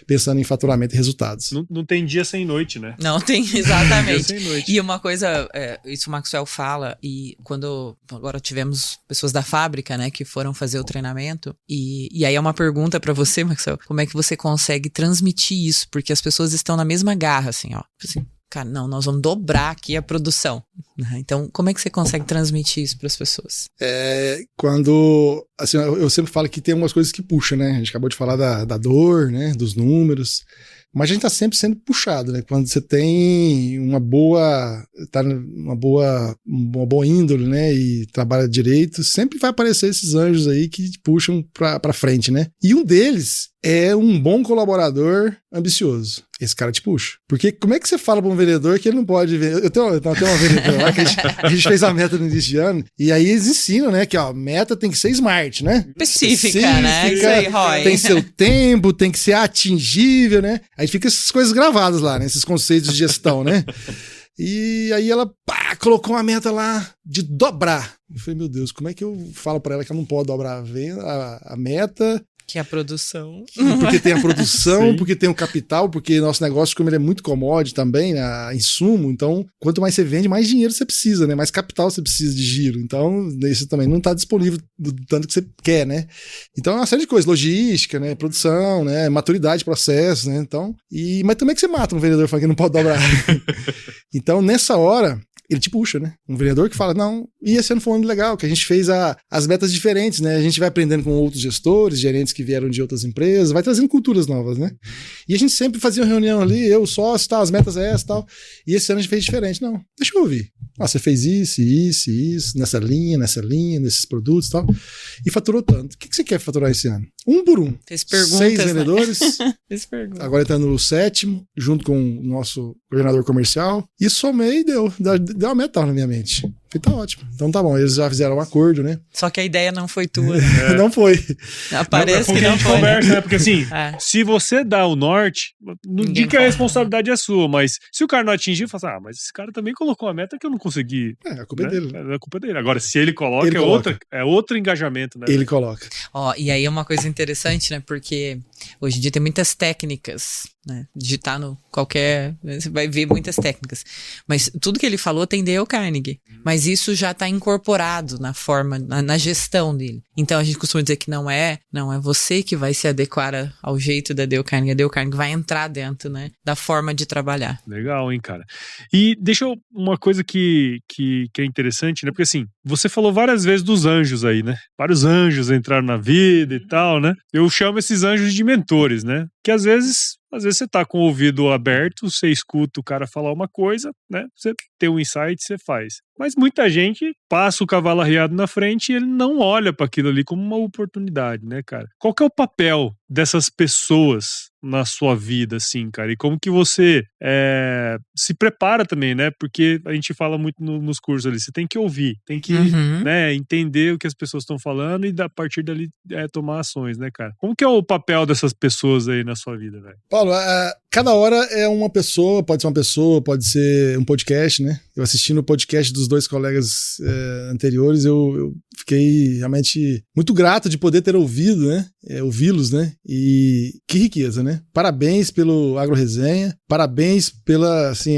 A: pensando em faturamento e resultados.
B: Não tem dia sem noite, né?
C: Não tem, exatamente.
B: Dia sem noite.
C: E uma coisa, isso o Maxwell fala, e quando agora tivemos pessoas da fábrica, né, que foram fazer o treinamento, e aí é uma pergunta pra você, Maxwell, como é que você consegue transmitir isso? Porque as pessoas estão na mesma garra, assim, ó. Assim, cara, não, nós vamos dobrar aqui a produção. Então, como é que você consegue transmitir isso para as pessoas?
A: Quando, assim, eu sempre falo que tem algumas coisas que puxam, né? A gente acabou de falar da dor, né? Dos números. Mas a gente tá sempre sendo puxado, né? Quando você tem uma boa índole, né? E trabalha direito, sempre vai aparecer esses anjos aí que te puxam pra frente, né? E um deles é um bom colaborador ambicioso. Esse cara te puxa. Porque como é que você fala pra um vendedor que ele não pode vender? Eu tenho uma vendedora lá que a gente fez a meta no início de ano, e aí eles ensinam, né, que ó, a meta tem que ser smart, né?
C: Específica, né? Isso aí, Roy.
A: Tem seu tempo, tem que ser atingível, né? Aí fica essas coisas gravadas lá, né? Esses conceitos de gestão, né? E aí ela colocou uma meta lá de dobrar. Eu falei, meu Deus, como é que eu falo pra ela que ela não pode dobrar a meta?
C: Que é a produção.
A: Porque tem a produção, porque tem o capital, porque nosso negócio, como ele é muito commodity também, né, insumo, então quanto mais você vende, mais dinheiro você precisa, né? Mais capital você precisa de giro. Então, isso também não está disponível do tanto que você quer, né? Então é uma série de coisas, logística, né? Produção, né? Maturidade de processo, né? Então, mas também que você mata um vendedor falando que não pode dobrar. Então, nessa hora, ele te puxa, né? Um vendedor que fala, não, e esse ano foi um ano legal, que a gente fez as metas diferentes, né? A gente vai aprendendo com outros gestores, gerentes que vieram de outras empresas, vai trazendo culturas novas, né? E a gente sempre fazia uma reunião ali, eu, sócio, tal, as metas é essa, tal, e esse ano a gente fez diferente. Não, deixa eu ouvir. Você fez isso, nessa linha, nesses produtos e tal, e faturou tanto. O que você quer faturar esse ano? Um por um.
C: Fez perguntas,
A: 6 vendedores.
C: Né? Fez perguntas.
A: Agora está no 7º, junto com o nosso coordenador comercial. E somei e deu uma meta na minha mente. E tá ótimo. Então tá bom, eles já fizeram um acordo, né?
C: Só que a ideia não foi tua.
A: Não foi.
C: Parece que não foi.
B: Conversa, né? Porque assim, se você dá o norte, não digo que a responsabilidade é sua, mas se o cara não atingir, fala assim, mas esse cara também colocou uma meta que eu não consegui.
A: A culpa é dele.
B: É a culpa dele. Agora, se ele coloca, é outro engajamento, né?
A: Ele coloca.
C: E aí é uma coisa interessante, né? Porque hoje em dia tem muitas técnicas, né? Digitar no qualquer... Você vai ver muitas técnicas. Mas tudo que ele falou tem Dale Carnegie. Mas isso já está incorporado na forma, na gestão dele. Então a gente costuma dizer que não é você que vai se adequar ao jeito da Dale Carnegie. A Dale Carnegie vai entrar dentro, né, da forma de trabalhar.
B: Legal, hein, cara? E deixa eu... Uma coisa que é interessante, né? Porque assim, você falou várias vezes dos anjos aí, né? Vários anjos entraram na vida e tal, né? Eu chamo esses anjos de mentores, né? Que às vezes você tá com o ouvido aberto, você escuta o cara falar uma coisa, né? Você tem um insight, você faz. Mas muita gente passa o cavalo arriado na frente e ele não olha para aquilo ali como uma oportunidade, né, cara? Qual que é o papel dessas pessoas na sua vida, assim, cara? E como que você se prepara também, né? Porque a gente fala muito nos cursos ali, você tem que ouvir, tem que né, entender o que as pessoas estão falando e a partir dali tomar ações, né, cara? Como que é o papel dessas pessoas aí na sua vida, velho?
A: Paulo, cada hora é uma pessoa, pode ser um podcast, né? Eu assistindo o podcast dos 2 colegas anteriores, eu fiquei realmente muito grato de poder ter ouvido, né? Ouvi-los, né? E que riqueza, né? Parabéns pelo Agro Resenha, parabéns pela, assim,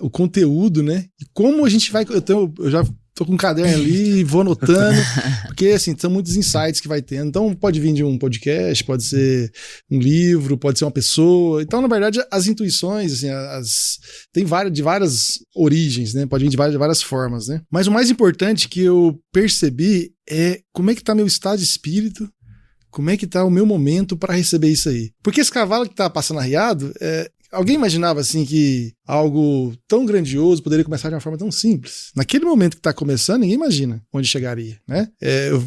A: o conteúdo, né? E como a gente vai... Eu já tô com um caderno ali e vou anotando, porque, assim, são muitos insights que vai tendo. Então, pode vir de um podcast, pode ser um livro, pode ser uma pessoa. Então, na verdade, as intuições, assim, tem de várias origens, né? Pode vir de várias formas, né? Mas o mais importante que eu percebi é como é que tá meu estado de espírito, como é que tá o meu momento para receber isso aí. Porque esse cavalo que tá passando arriado, alguém imaginava, assim, que algo tão grandioso poderia começar de uma forma tão simples? Naquele momento que está começando, ninguém imagina onde chegaria, né?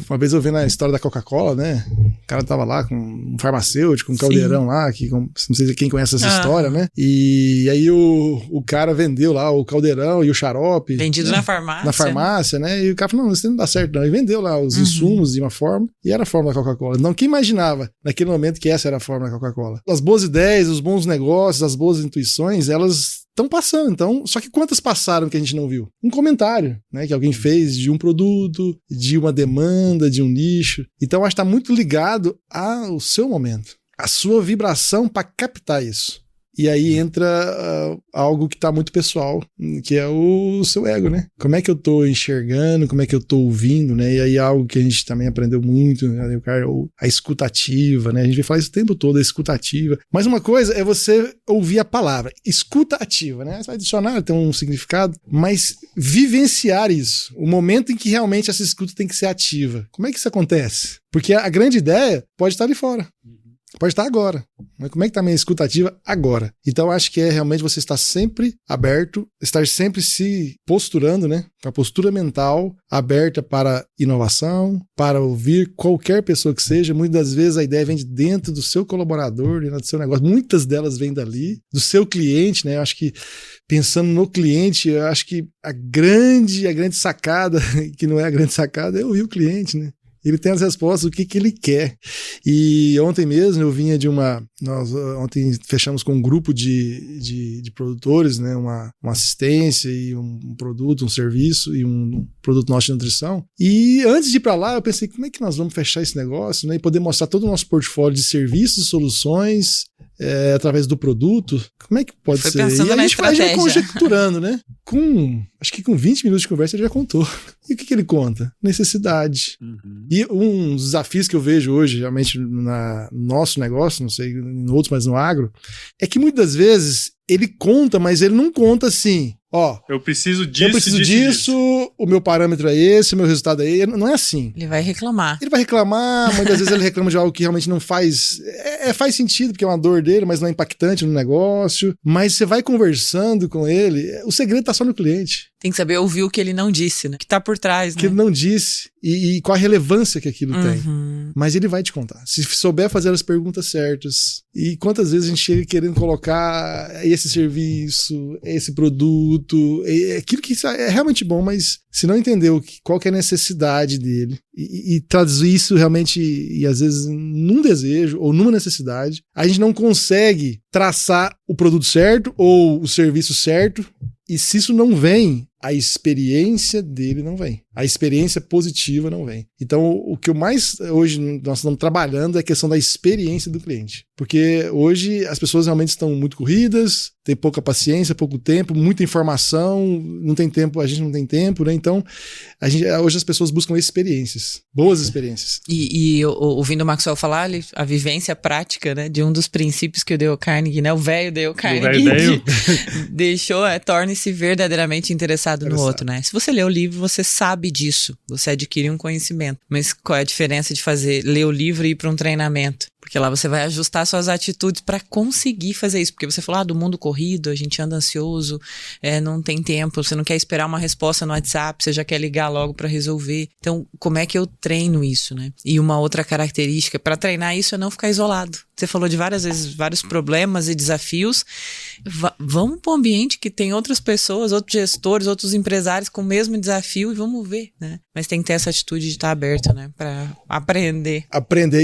A: Uma vez eu vendo a história da Coca-Cola, né? O cara tava lá com um farmacêutico, um caldeirão lá, não sei quem conhece essa história, né? E aí o cara vendeu lá o caldeirão e o xarope.
C: Vendido, né? Na farmácia,
A: né? E o cara falou, não, isso não dá certo não. E vendeu lá os insumos de uma forma, e era a forma da Coca-Cola. Não, quem imaginava naquele momento que essa era a forma da Coca-Cola? As boas ideias, os bons negócios, as boas intuições, elas estão passando. Então, só que quantas passaram que a gente não viu? Um comentário, né, que alguém fez de um produto, de uma demanda, de um nicho. Então, acho que está muito ligado ao seu momento, a sua vibração para captar isso. E aí entra algo que tá muito pessoal, que é o seu ego, né? Como é que eu tô enxergando, como é que eu tô ouvindo, né? E aí algo que a gente também aprendeu muito, né? A escutativa, né? A gente vai falar isso o tempo todo, a escutativa. Mas uma coisa é você ouvir a palavra, escutativa, né? Você vai adicionar, tem um significado, mas vivenciar isso, o momento em que realmente essa escuta tem que ser ativa. Como é que isso acontece? Porque a grande ideia pode estar ali fora. Pode estar agora, mas como é que está a minha escutativa agora? Então eu acho que é realmente você estar sempre aberto, estar sempre se posturando, né? A postura mental aberta para inovação, para ouvir qualquer pessoa que seja. Muitas das vezes a ideia vem de dentro do seu colaborador, dentro do seu negócio. Muitas delas vêm dali, do seu cliente, né? Eu acho que pensando no cliente, eu acho que a grande sacada, que não é a grande sacada, é ouvir o cliente, né? Ele tem as respostas do que ele quer. E ontem mesmo eu vinha nós ontem fechamos com um grupo de produtores, né? Uma assistência e um produto, um serviço e um produto nosso de nutrição. E antes de ir para lá, eu pensei, como é que nós vamos fechar esse negócio, né? E poder mostrar todo o nosso portfólio de serviços e soluções através do produto. Como é que pode ser? E a gente vai conjecturando, né? Acho que com 20 minutos de conversa ele já contou. E o que ele conta? Necessidade. E um dos desafios que eu vejo hoje, realmente, no nosso negócio, não sei, em outros, mas no agro, é que muitas vezes ele conta, mas ele não conta assim, Ó,
B: eu preciso disso,
A: eu preciso disso, o meu parâmetro é esse, o meu resultado é esse. Não é assim.
C: Ele vai reclamar.
A: Ele vai reclamar, muitas vezes ele reclama de algo que realmente não faz... faz sentido, porque é uma dor dele, mas não é impactante no negócio. Mas você vai conversando com ele, o segredo tá só no cliente.
C: Tem que saber ouvir o que ele não disse, né? O que tá por trás, né?
A: Que ele não disse e qual a relevância que aquilo tem. Mas ele vai te contar. Se souber fazer as perguntas certas. E quantas vezes a gente chega querendo colocar esse serviço, esse produto, aquilo que é realmente bom, mas se não entender qual que é a necessidade dele e traduzir isso realmente, e às vezes num desejo ou numa necessidade, a gente não consegue traçar o produto certo ou o serviço certo. E se isso não vem, a experiência dele não vem. A experiência positiva não vem. Então, o que mais hoje nós estamos trabalhando é a questão da experiência do cliente. Porque hoje as pessoas realmente estão muito corridas, tem pouca paciência, pouco tempo, muita informação, não tem tempo, a gente não tem tempo, né? Então, hoje as pessoas buscam experiências, boas experiências.
C: E ouvindo o Maxwell falar, a vivência prática, né, de um dos princípios que o Dale Carnegie, né, o velho Dale Carnegie deixou, torne-se verdadeiramente interessado no outro, né? Se você lê o livro, você sabe disso, você adquire um conhecimento. Mas qual é a diferença de ler o livro e ir para um treinamento? Porque lá você vai ajustar suas atitudes para conseguir fazer isso. Porque você falou do mundo corrido, a gente anda ansioso, não tem tempo, você não quer esperar uma resposta no WhatsApp, você já quer ligar logo para resolver. Então, como é que eu treino isso, né? E uma outra característica para treinar isso é não ficar isolado. Você falou de várias vezes, vários problemas e desafios. Vamos para um ambiente que tem outras pessoas, outros gestores, outros empresários com o mesmo desafio e vamos ver, né? Mas tem que ter essa atitude de estar aberto, né? Para aprender.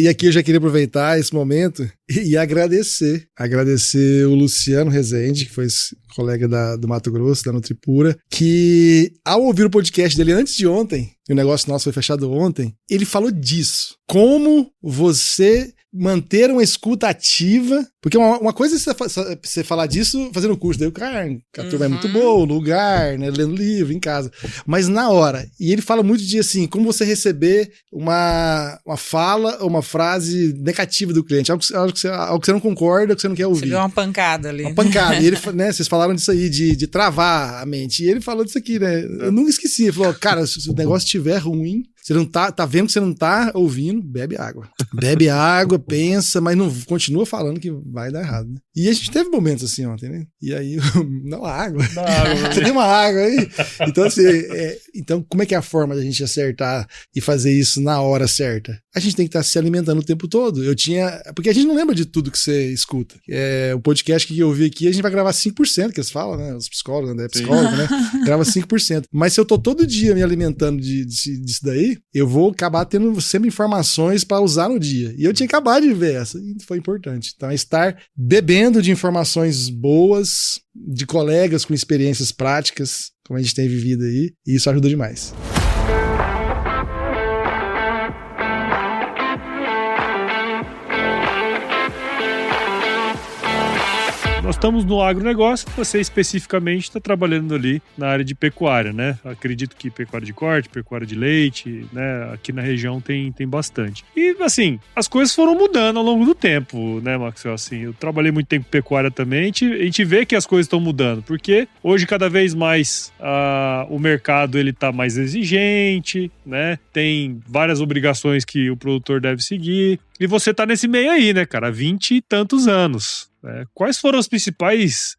A: E aqui eu já queria aproveitar esse momento e agradecer. Agradecer o Luciano Rezende, que foi colega do Mato Grosso, da Nutripura, que ao ouvir o podcast dele antes de ontem, e o negócio nosso foi fechado ontem, ele falou disso. Como você manter uma escuta ativa, porque uma coisa é você falar disso fazendo o curso, daí o cara, a turma é muito boa, o lugar, né, lendo livro em casa, mas na hora, e ele fala muito de assim, como você receber uma fala ou uma frase negativa do cliente, algo que você não concorda, que você não quer ouvir.
C: Você deu uma pancada ali.
A: Uma pancada, e ele, né, vocês falaram disso aí, de travar a mente, e ele falou disso aqui, né, eu nunca esqueci, ele falou, cara, se o negócio estiver ruim, você não tá vendo que você não tá ouvindo, bebe água. Bebe água, pensa, mas não continua falando que vai dar errado, né? E a gente teve momentos assim ontem, né? E aí, não, água. Você tem uma água aí? Então, assim, então, como é que é a forma da gente acertar e fazer isso na hora certa? A gente tem que estar se alimentando o tempo todo. Porque a gente não lembra de tudo que você escuta. O podcast que eu ouvi aqui, a gente vai gravar 5%, que eles falam, né? Os psicólogos, né? Psicólogo, né? Grava 5%. Mas se eu tô todo dia me alimentando disso daí, eu vou acabar tendo sempre informações para usar no dia. E eu tinha acabado de ver essa, e foi importante. Então, estar bebendo de informações boas, de colegas com experiências práticas, como a gente tem vivido aí, e isso ajuda demais.
B: Nós estamos no agronegócio, você especificamente está trabalhando ali na área de pecuária, né? Acredito que pecuária de corte, pecuária de leite, né? Aqui na região tem bastante. E, assim, as coisas foram mudando ao longo do tempo, né, Maxwell? Assim, eu trabalhei muito tempo em pecuária também, a gente vê que as coisas estão mudando, porque hoje cada vez mais o mercado ele tá mais exigente, né? Tem várias obrigações que o produtor deve seguir. E você tá nesse meio aí, né, cara? Há 20 e tantos anos. Quais foram as principais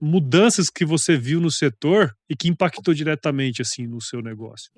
B: mudanças que você viu no setor e que impactou diretamente assim no seu negócio?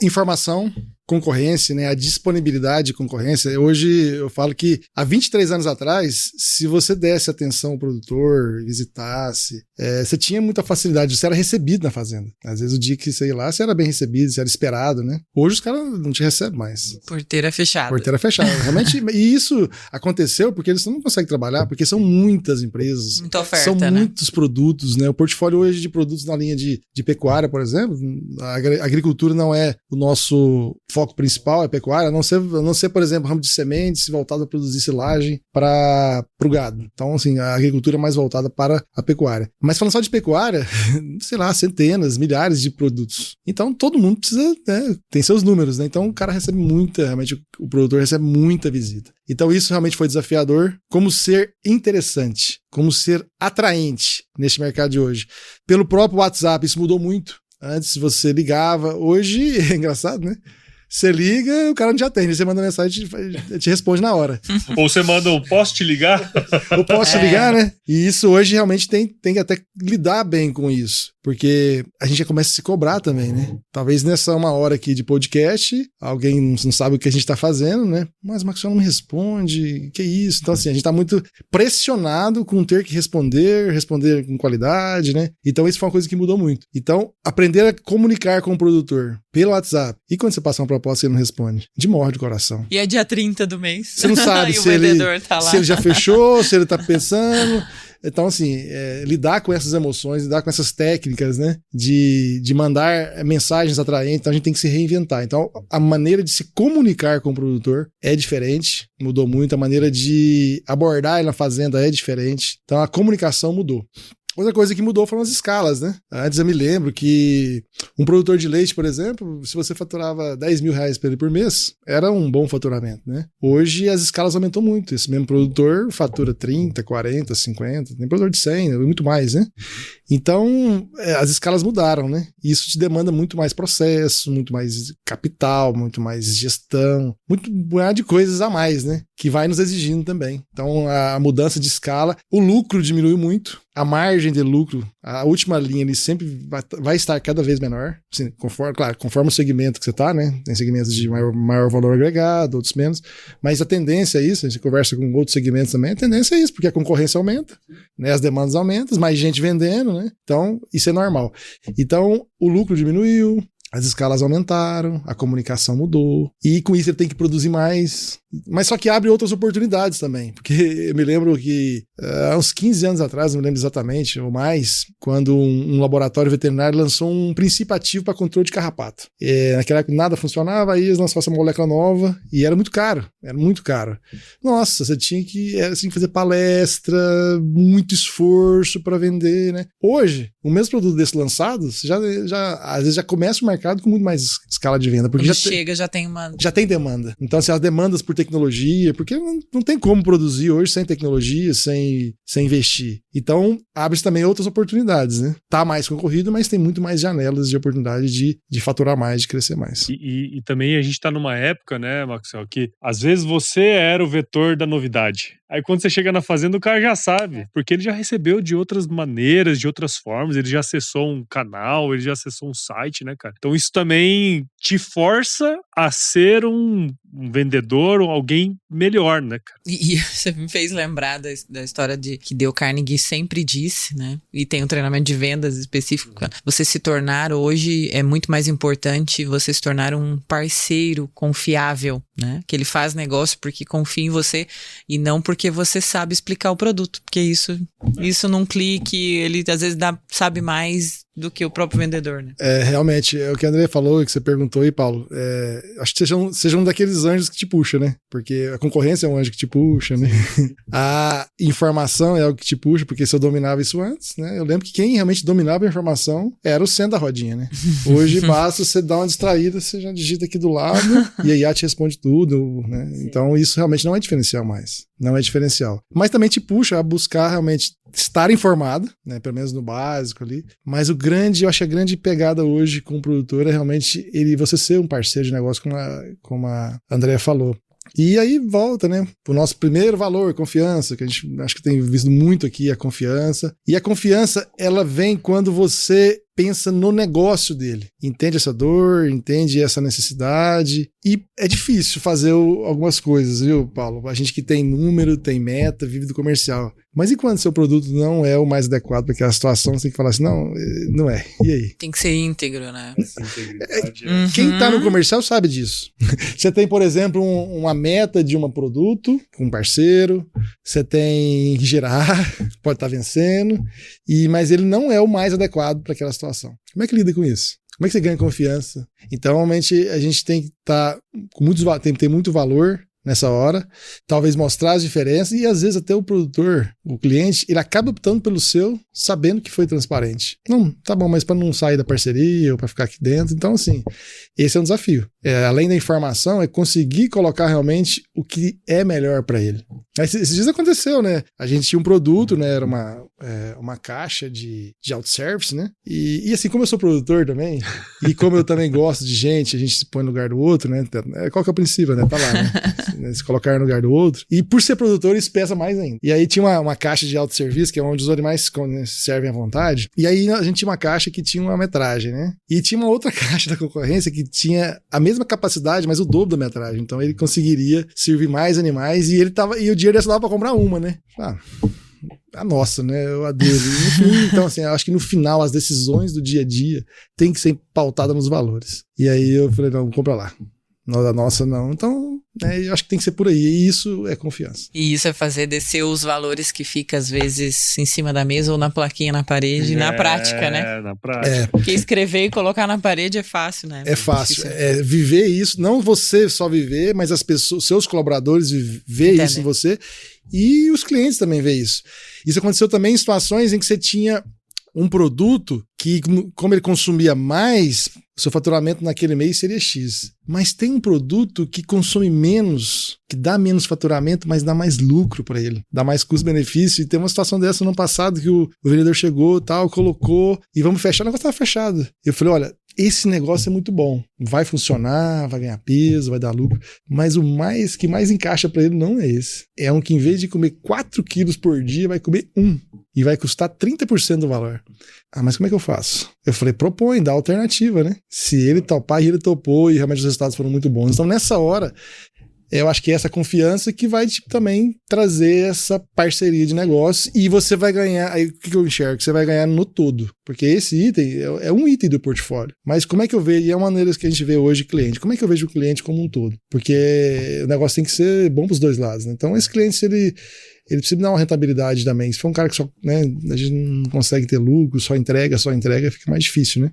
A: Informação, concorrência, né? A disponibilidade de concorrência. Hoje eu falo que há 23 anos atrás, se você desse atenção ao produtor, visitasse, você tinha muita facilidade, você era recebido na fazenda. Às vezes o dia que você ia lá, você era bem recebido, você era esperado, né? Hoje os caras não te recebem mais.
C: Porteira fechada.
A: Porteira fechada. Realmente, e isso aconteceu porque eles não conseguem trabalhar, porque são muitas empresas.
C: Muita oferta,
A: são muitos produtos, né? O portfólio hoje de produtos na linha de pecuária, por exemplo, a agricultura não é o nosso foco principal, é pecuária, a não ser, por exemplo, ramo de sementes voltado a produzir silagem para o gado. Então, assim, a agricultura é mais voltada para a pecuária. Mas falando só de pecuária, sei lá, centenas, milhares de produtos. Então, todo mundo precisa, né? Tem seus números, né? Então, o cara recebe realmente o produtor recebe muita visita. Então, isso realmente foi desafiador. Como ser interessante. como ser atraente neste mercado de hoje. Pelo próprio WhatsApp, isso mudou muito. Antes você ligava, hoje é engraçado, né? Você liga, o cara não te atende. Você manda mensagem e te responde na hora.
B: Ou você manda um posso te ligar?
A: Eu posso te ligar, né? E isso hoje realmente tem que até lidar bem com isso. Porque a gente já começa a se cobrar também, né? Talvez nessa 1 hora aqui de podcast, alguém não sabe o que a gente tá fazendo, né? Mas o Maxwell não me responde, que isso? Então assim, a gente tá muito pressionado com ter que responder com qualidade, né? Então isso foi uma coisa que mudou muito. Então, aprender a comunicar com o produtor pelo WhatsApp. E quando você passa uma proposta e ele não responde? De morre de coração.
C: E é dia 30 do mês.
A: Você não sabe
C: se ele
A: já fechou, se ele tá pensando. Então, assim, lidar com essas emoções, lidar com essas técnicas, né, de mandar mensagens atraentes, então a gente tem que se reinventar. Então, a maneira de se comunicar com o produtor é diferente, mudou muito, a maneira de abordar ele na fazenda é diferente, então a comunicação mudou. Outra coisa que mudou foram as escalas, né? Antes eu me lembro que um produtor de leite, por exemplo, se você faturava R$10 mil pra ele por mês, era um bom faturamento, né? Hoje as escalas aumentou muito. Esse mesmo produtor fatura 30, 40, 50, tem produtor de 100, muito mais, né? Então, as escalas mudaram, né? E isso te demanda muito mais processo, muito mais capital, muito mais gestão, muito de coisas a mais, né? Que vai nos exigindo também. Então, a mudança de escala, o lucro diminuiu muito, a margem de lucro, a última linha ali sempre vai estar cada vez menor, assim, conforme o segmento que você está, né? Tem segmentos de maior valor agregado, outros menos, mas a tendência é isso, a gente conversa com outros segmentos também, a tendência é isso, porque a concorrência aumenta, né? As demandas aumentam, mais gente vendendo, né? Então, isso é normal. Então, o lucro diminuiu, as escalas aumentaram, a comunicação mudou, e com isso ele tem que produzir mais, mas só que abre outras oportunidades também, porque eu me lembro que há uns 15 anos atrás, não me lembro exatamente, ou mais, quando um laboratório veterinário lançou um princípio ativo para controle de carrapato. Naquela época nada funcionava, aí eles lançaram essa molécula nova, e era muito caro. Nossa, você tinha que fazer palestra, muito esforço para vender, né? Hoje, o mesmo produto desse lançado, você às vezes já começa o mercado com muito mais escala de venda, porque
C: já tem
A: demanda. Então, assim, as demandas por tecnologia, porque não tem como produzir hoje sem tecnologia, sem investir. Então, abre-se também outras oportunidades, né? Tá mais concorrido, mas tem muito mais janelas de oportunidade de faturar mais, de crescer mais.
B: E também a gente tá numa época, né, Maxwell, que às vezes você era o vetor da novidade. Aí quando você chega na fazenda, o cara já sabe, porque ele já recebeu de outras maneiras, de outras formas, ele já acessou um canal, ele já acessou um site, né, cara? Então isso também te força a ser um vendedor ou alguém melhor, né, cara?
C: E você me fez lembrar da história que Dale Carnegie sempre disse, né? E tem um treinamento de vendas específico. Você se tornar hoje é muito mais importante você se tornar um parceiro confiável, né? Que ele faz negócio porque confia em você e não porque você sabe explicar o produto. Porque isso num clique, ele às vezes sabe mais do que o próprio vendedor, né?
A: Realmente, é o que a André falou e que você perguntou aí, Paulo. Acho que seja um daqueles anjos que te puxa, né? Porque a concorrência é um anjo que te puxa, né? A informação é algo que te puxa, porque se eu dominava isso antes, né? Eu lembro que quem realmente dominava a informação era o centro da rodinha, né? Hoje basta você dar uma distraída, você já digita aqui do lado e a IA te responde tudo, né? Então isso realmente não é diferencial mais. Não é diferencial. Mas também te puxa a buscar realmente estar informado, né? Pelo menos no básico ali. Mas eu acho que a grande pegada hoje com o produtor é realmente você ser um parceiro de negócio, como a Andrea falou. E aí volta, né, pro nosso primeiro valor, confiança, que a gente acho que tem visto muito aqui, a confiança. E a confiança, ela vem quando você pensa no negócio dele, entende essa dor, entende essa necessidade, e é difícil fazer algumas coisas, viu, Paulo? A gente que tem número, tem meta, vive do comercial. Mas e quando seu produto não é o mais adequado para aquela situação, você tem que falar assim, não é. E aí?
C: Tem que ser íntegro, né?
A: Quem tá no comercial sabe disso. Você tem, por exemplo, uma meta de um produto com um parceiro, você tem que gerar, pode estar vencendo, mas ele não é o mais adequado para aquela situação. Como é que lida com isso? Como é que você ganha confiança? Então, realmente, a gente tem que estar tem que ter muito valor nessa hora, talvez mostrar as diferenças e às vezes até o produtor, o cliente, ele acaba optando pelo seu, sabendo que foi transparente. Não, tá bom, mas para não sair da parceria ou para ficar aqui dentro, então assim, esse é um desafio. Além da informação, é conseguir colocar realmente o que é melhor para ele. Esses dias aconteceu, né? A gente tinha um produto, né? Era uma caixa de autosservice, né? E assim, como eu sou produtor também, e como eu também gosto de gente, a gente se põe no lugar do outro, né? Qual que é o princípio, né? Tá lá, né? Se colocar no lugar do outro. E por ser produtor, isso pesa mais ainda. E aí tinha uma caixa de autosservice, que é onde os animais servem à vontade. E aí a gente tinha uma caixa que tinha uma metragem, né? E tinha uma outra caixa da concorrência que tinha a mesma capacidade, mas o dobro da metragem. Então ele conseguiria servir mais animais e o dinheiro dessa dava pra comprar uma, né? A nossa, né? A dele. Então, assim, eu acho que no final as decisões do dia a dia tem que ser pautada nos valores. E aí eu falei, não, compra lá. A nossa não. Então, eu acho que tem que ser por aí. E isso é confiança.
C: E isso é fazer descer os valores que fica, às vezes, em cima da mesa ou na plaquinha na parede, na prática, né?
B: Na prática.
C: Porque escrever e colocar na parede é fácil, né?
A: É fácil. Viver isso, não você só viver, mas as pessoas, seus colaboradores ver isso em você. E os clientes também ver isso. Isso aconteceu também em situações em que você tinha um produto que, como ele consumia mais, o seu faturamento naquele mês seria X. Mas tem um produto que consome menos, que dá menos faturamento, mas dá mais lucro para ele, dá mais custo-benefício. E tem uma situação dessa no ano passado que o vendedor chegou, tal, colocou, e vamos fechar, o negócio estava fechado. Eu falei, olha, esse negócio é muito bom, vai funcionar, vai ganhar peso, vai dar lucro, mas o que mais encaixa para ele não é esse. É um que em vez de comer 4 quilos por dia, vai comer 1 e vai custar 30% do valor. Mas como é que eu faço? Eu falei, propõe, dá alternativa, né? Se ele topar e ele topou e realmente os resultados foram muito bons. Então nessa hora, eu acho que é essa confiança que vai também trazer essa parceria de negócio e você vai ganhar, aí o que eu enxergo? Você vai ganhar no todo, porque esse item é um item do portfólio, mas como é que eu vejo, e é uma maneira que a gente vê hoje cliente, como é que eu vejo o cliente como um todo? Porque o negócio tem que ser bom para os dois lados, né? Então esse cliente, se ele precisa dar uma rentabilidade também, se for um cara que só, né, a gente não consegue ter lucro, só entrega, fica mais difícil, né?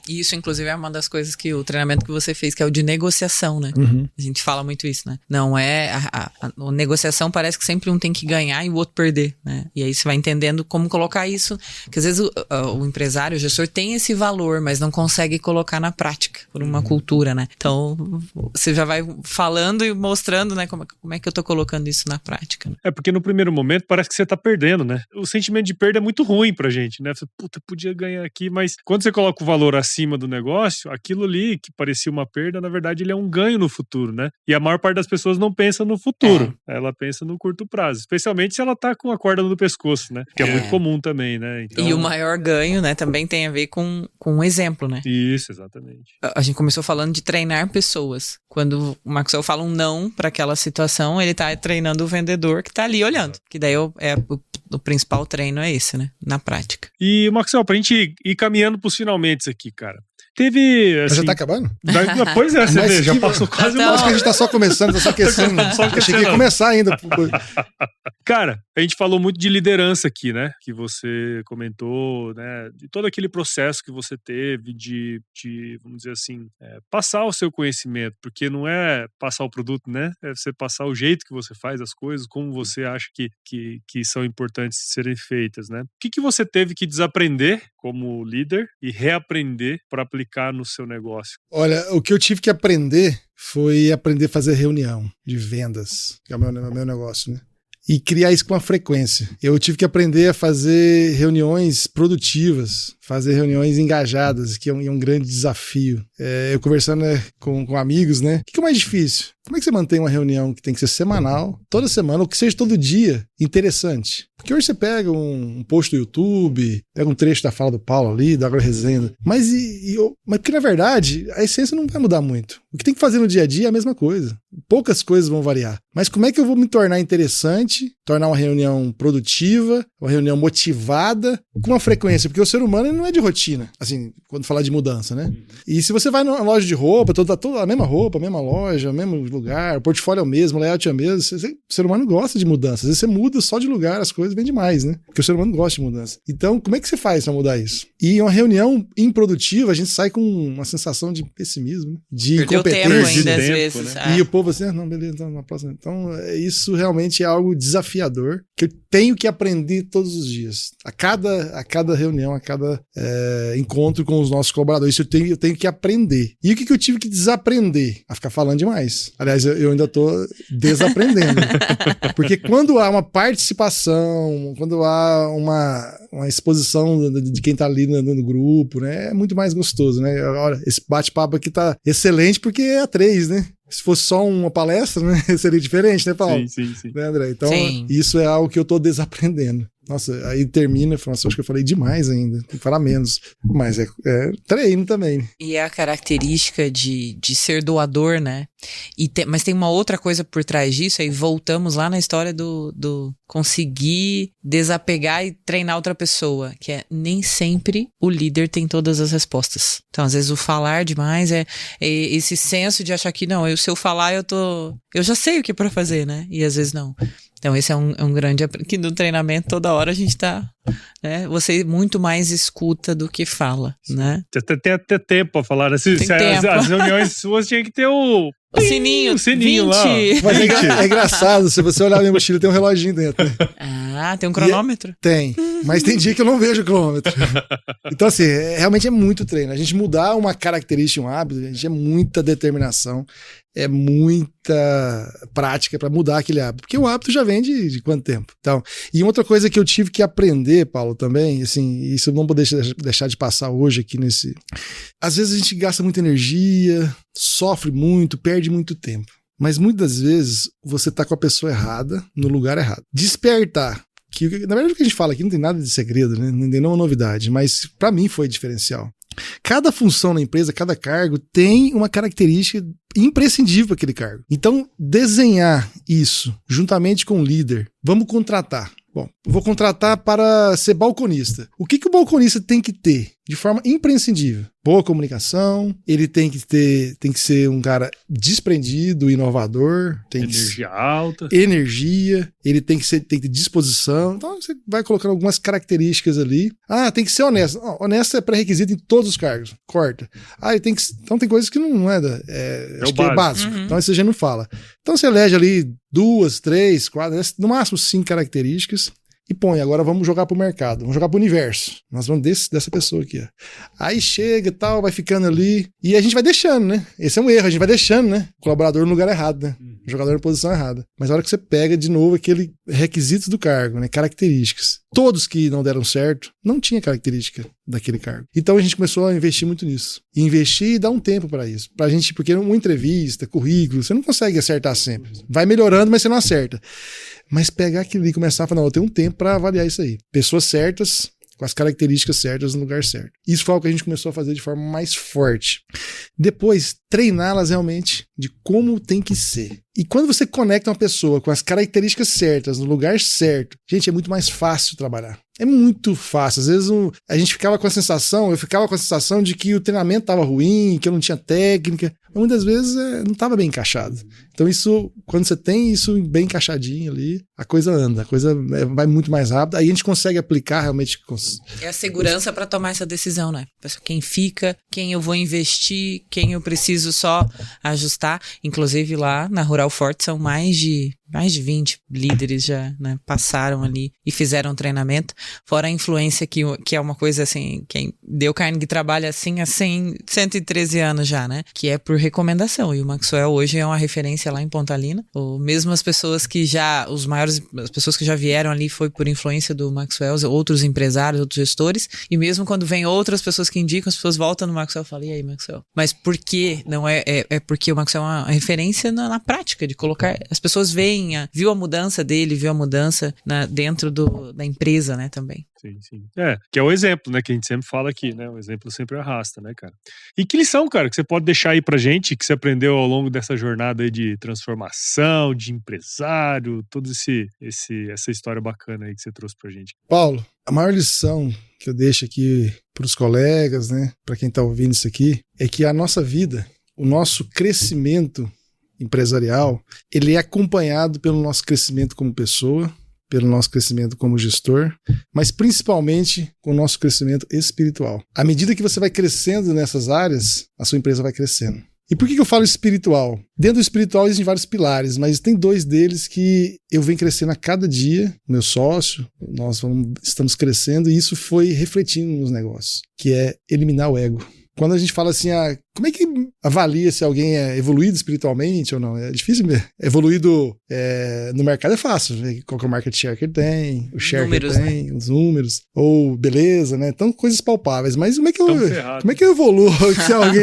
C: E isso, inclusive, é uma das coisas que o treinamento que você fez, que é o de negociação, né? A gente fala muito isso, né? Não é... A negociação parece que sempre um tem que ganhar e o outro perder, né? E aí você vai entendendo como colocar isso. Porque às vezes o empresário, o gestor tem esse valor, mas não consegue colocar na prática por uma cultura, né? Então, você já vai falando e mostrando, né? Como é que eu tô colocando isso na prática. Né?
B: Porque no primeiro momento parece que você tá perdendo, né? O sentimento de perda é muito ruim pra gente, né? Você, puta, podia ganhar aqui, mas quando você coloca o valor acima do negócio, aquilo ali que parecia uma perda, na verdade ele é um ganho no futuro, né? E a maior parte das pessoas não pensa no futuro, ela pensa no curto prazo, especialmente se ela tá com a corda no pescoço, né? Que é muito comum também, né? Então...
C: E o maior ganho, né, também tem a ver com um exemplo, né?
B: Isso, exatamente.
C: A gente começou falando de treinar pessoas. Quando o Maxwell fala um não para aquela situação, ele tá treinando o vendedor que tá ali olhando. Que daí o principal treino é esse, né? Na prática.
B: E, Maxwell, pra gente ir caminhando pros finalmente aqui, cara. Teve, assim...
A: Mas já tá acabando?
B: Pois é, você vê, já passou quase uma...
A: Acho que a gente tá só começando, tá só aquecendo. Achei que ia começar ainda.
B: Cara, a gente falou muito de liderança aqui, né? Que você comentou, né? De todo aquele processo que você teve de vamos dizer assim, passar o seu conhecimento. Porque não é passar o produto, né? É você passar o jeito que você faz as coisas, como você acha que são importantes de serem feitas, né? O que você teve que desaprender como líder e reaprender para aplicar no seu negócio?
A: Olha, o que eu tive que aprender foi aprender a fazer reunião de vendas, que é o meu negócio, né? E criar isso com uma frequência. Eu tive que aprender a fazer reuniões produtivas, fazer reuniões engajadas, que é um grande desafio. Eu conversando com amigos, né? O que é mais difícil? Como é que você mantém uma reunião que tem que ser semanal, toda semana, ou que seja todo dia, interessante? Porque hoje você pega um post do YouTube, pega um trecho da fala do Paulo ali, da AgroResenha, mas porque na verdade a essência não vai mudar muito. O que tem que fazer no dia a dia é a mesma coisa. Poucas coisas vão variar. Mas como é que eu vou me tornar interessante, tornar uma reunião produtiva, uma reunião motivada, com uma frequência? Porque o ser humano não é de rotina, assim, quando falar de mudança, né? E se você vai numa loja de roupa, toda a mesma roupa, a mesma loja, o mesmo lugar, o portfólio é o mesmo, o layout é o mesmo, o ser humano gosta de mudança. Às vezes você muda só de lugar, as coisas vêm demais, né? Porque o ser humano gosta de mudança. Então, como é que você faz pra mudar isso? E uma reunião improdutiva, a gente sai com uma sensação de pessimismo, né? De incompetência.
C: Tempo ainda, às vezes.
A: Né? E o povo assim, não, beleza, então na próxima. Então, isso realmente é algo desafiador, que eu tenho que aprender todos os dias. A cada reunião, a cada encontro com os nossos colaboradores, isso eu tenho que aprender. E o que eu tive que desaprender? A ficar falando demais. Aliás, eu ainda tô desaprendendo. Porque quando há uma participação, quando há uma exposição de quem tá ali no grupo, né, é muito mais gostoso, né? Olha, esse bate-papo aqui tá excelente porque é a 3, né? Se fosse só uma palestra, né, seria diferente, né, Paulo?
B: Sim.
A: Né, André? Então,
C: Sim.
A: Isso é algo que eu tô desaprendendo. Nossa, aí termina e fala, acho que eu falei demais ainda, tem que falar menos. Mas é treino também.
C: E é a característica de ser doador, né? Mas tem uma outra coisa por trás disso, aí voltamos lá na história do conseguir desapegar e treinar outra pessoa, que é nem sempre o líder tem todas as respostas. Então, às vezes, o falar demais é esse senso de achar que, não, se eu falar, eu já sei o que é pra fazer, né? E às vezes não. Então esse é um grande... que no treinamento toda hora a gente tá... né? Você muito mais escuta do que fala, né?
B: Tem até tempo pra falar. As reuniões suas tinham que ter o sininho 20. Lá.
A: Mas é engraçado, se você olhar na minha mochila tem um reloginho dentro. Né?
C: Ah, tem um cronômetro?
A: Tem, mas tem dia que eu não vejo o cronômetro. Então assim, realmente é muito treino. A gente mudar uma característica, um hábito, a gente é muita determinação, é muita prática para mudar aquele hábito. Porque o hábito já vem de quanto tempo? Então, e outra coisa que eu tive que aprender, Paulo, também, assim, isso eu não vou deixar de passar hoje aqui nesse... Às vezes a gente gasta muita energia, sofre muito, perde muito tempo. Mas muitas das vezes você tá com a pessoa errada, no lugar errado. Despertar. Que, na verdade, o que a gente fala aqui não tem nada de segredo, né? Não tem nenhuma novidade, mas para mim foi diferencial. Cada função na empresa, cada cargo tem uma característica imprescindível para aquele cargo. Então, desenhar isso juntamente com o líder, vamos contratar. Bom, vou contratar para ser balconista. O que o balconista tem que ter de forma imprescindível? Boa comunicação, ele tem que ser um cara desprendido, inovador,
B: energia alta.
A: Energia, ele tem que ter disposição. Então você vai colocando algumas características ali. Ah, tem que ser honesto. Honesto é pré-requisito em todos os cargos. Corta. Então tem coisas que não é acho que é básico. Uhum. Então isso a gente não fala. Então você elege ali 2, 3, 4, no máximo 5 características. E põe, agora vamos jogar pro mercado, vamos jogar pro universo. Nós vamos dessa pessoa aqui, ó. Aí chega e tal, vai ficando ali. E a gente vai deixando, né? Esse é um erro, a gente vai deixando, né? O colaborador no lugar errado, né? O jogador na posição errada. Mas a hora que você pega de novo aquele requisitos do cargo, né? Características. Todos que não deram certo, não tinha característica daquele cargo. Então a gente começou a investir muito nisso. E investir e dar um tempo pra isso. Pra gente, porque uma entrevista, currículo, você não consegue acertar sempre. Vai melhorando, mas você não acerta. Mas pegar aquilo e começar a falar, não, eu tenho um tempo para avaliar isso aí. Pessoas certas, com as características certas no lugar certo. Isso foi algo que a gente começou a fazer de forma mais forte. Depois, treiná-las realmente de como tem que ser. E quando você conecta uma pessoa com as características certas, no lugar certo, gente, é muito mais fácil trabalhar. É muito fácil. Às vezes eu ficava com a sensação de que o treinamento estava ruim, que eu não tinha técnica. Mas muitas vezes não estava bem encaixado. Então isso, quando você tem isso bem encaixadinho ali, a coisa anda, a coisa vai muito mais rápido. Aí a gente consegue aplicar realmente.
C: É a segurança para tomar essa decisão, né? Quem fica, quem eu vou investir, quem eu preciso só ajustar. Inclusive lá na Rural Forte são mais de 20 líderes já, né, passaram ali e fizeram treinamento, fora a influência que é uma coisa assim, quem Dale Carnegie trabalha assim há 113 anos já, né, que é por recomendação, e o Maxwell hoje é uma referência lá em Pontalina, mesmo as pessoas que as pessoas que já vieram ali foi por influência do Maxwell, outros empresários, outros gestores, e mesmo quando vem outras pessoas que indicam, as pessoas voltam no Maxwell e falam, e aí Maxwell? Mas por que? Não é porque o Maxwell é uma referência na prática, de colocar, as pessoas veem, viu a mudança dele, viu a mudança dentro da empresa, né, também.
B: Sim. Que é o exemplo, né, que a gente sempre fala aqui, né, o exemplo sempre arrasta, né, cara. E que lição, cara, que você pode deixar aí pra gente, que você aprendeu ao longo dessa jornada aí de transformação, de empresário, toda essa história bacana aí que você trouxe pra gente.
A: Paulo, a maior lição que eu deixo aqui pros colegas, né, pra quem tá ouvindo isso aqui, é que a nossa vida, o nosso crescimento empresarial, ele é acompanhado pelo nosso crescimento como pessoa, pelo nosso crescimento como gestor, mas principalmente com o nosso crescimento espiritual. À medida que você vai crescendo nessas áreas, a sua empresa vai crescendo. E por que eu falo espiritual? Dentro do espiritual existem vários pilares, mas tem 2 deles que eu venho crescendo a cada dia, meu sócio, nós estamos crescendo, e isso foi refletindo nos negócios, que é eliminar o ego. Quando a gente fala assim, como é que avalia se alguém é evoluído espiritualmente ou não? É difícil mesmo. Evoluído no mercado é fácil. Qual que é o market share que ele tem, o share números, que ele tem, né? Os números, ou beleza, né? Então, coisas palpáveis. Mas como é que eu evoluo se alguém...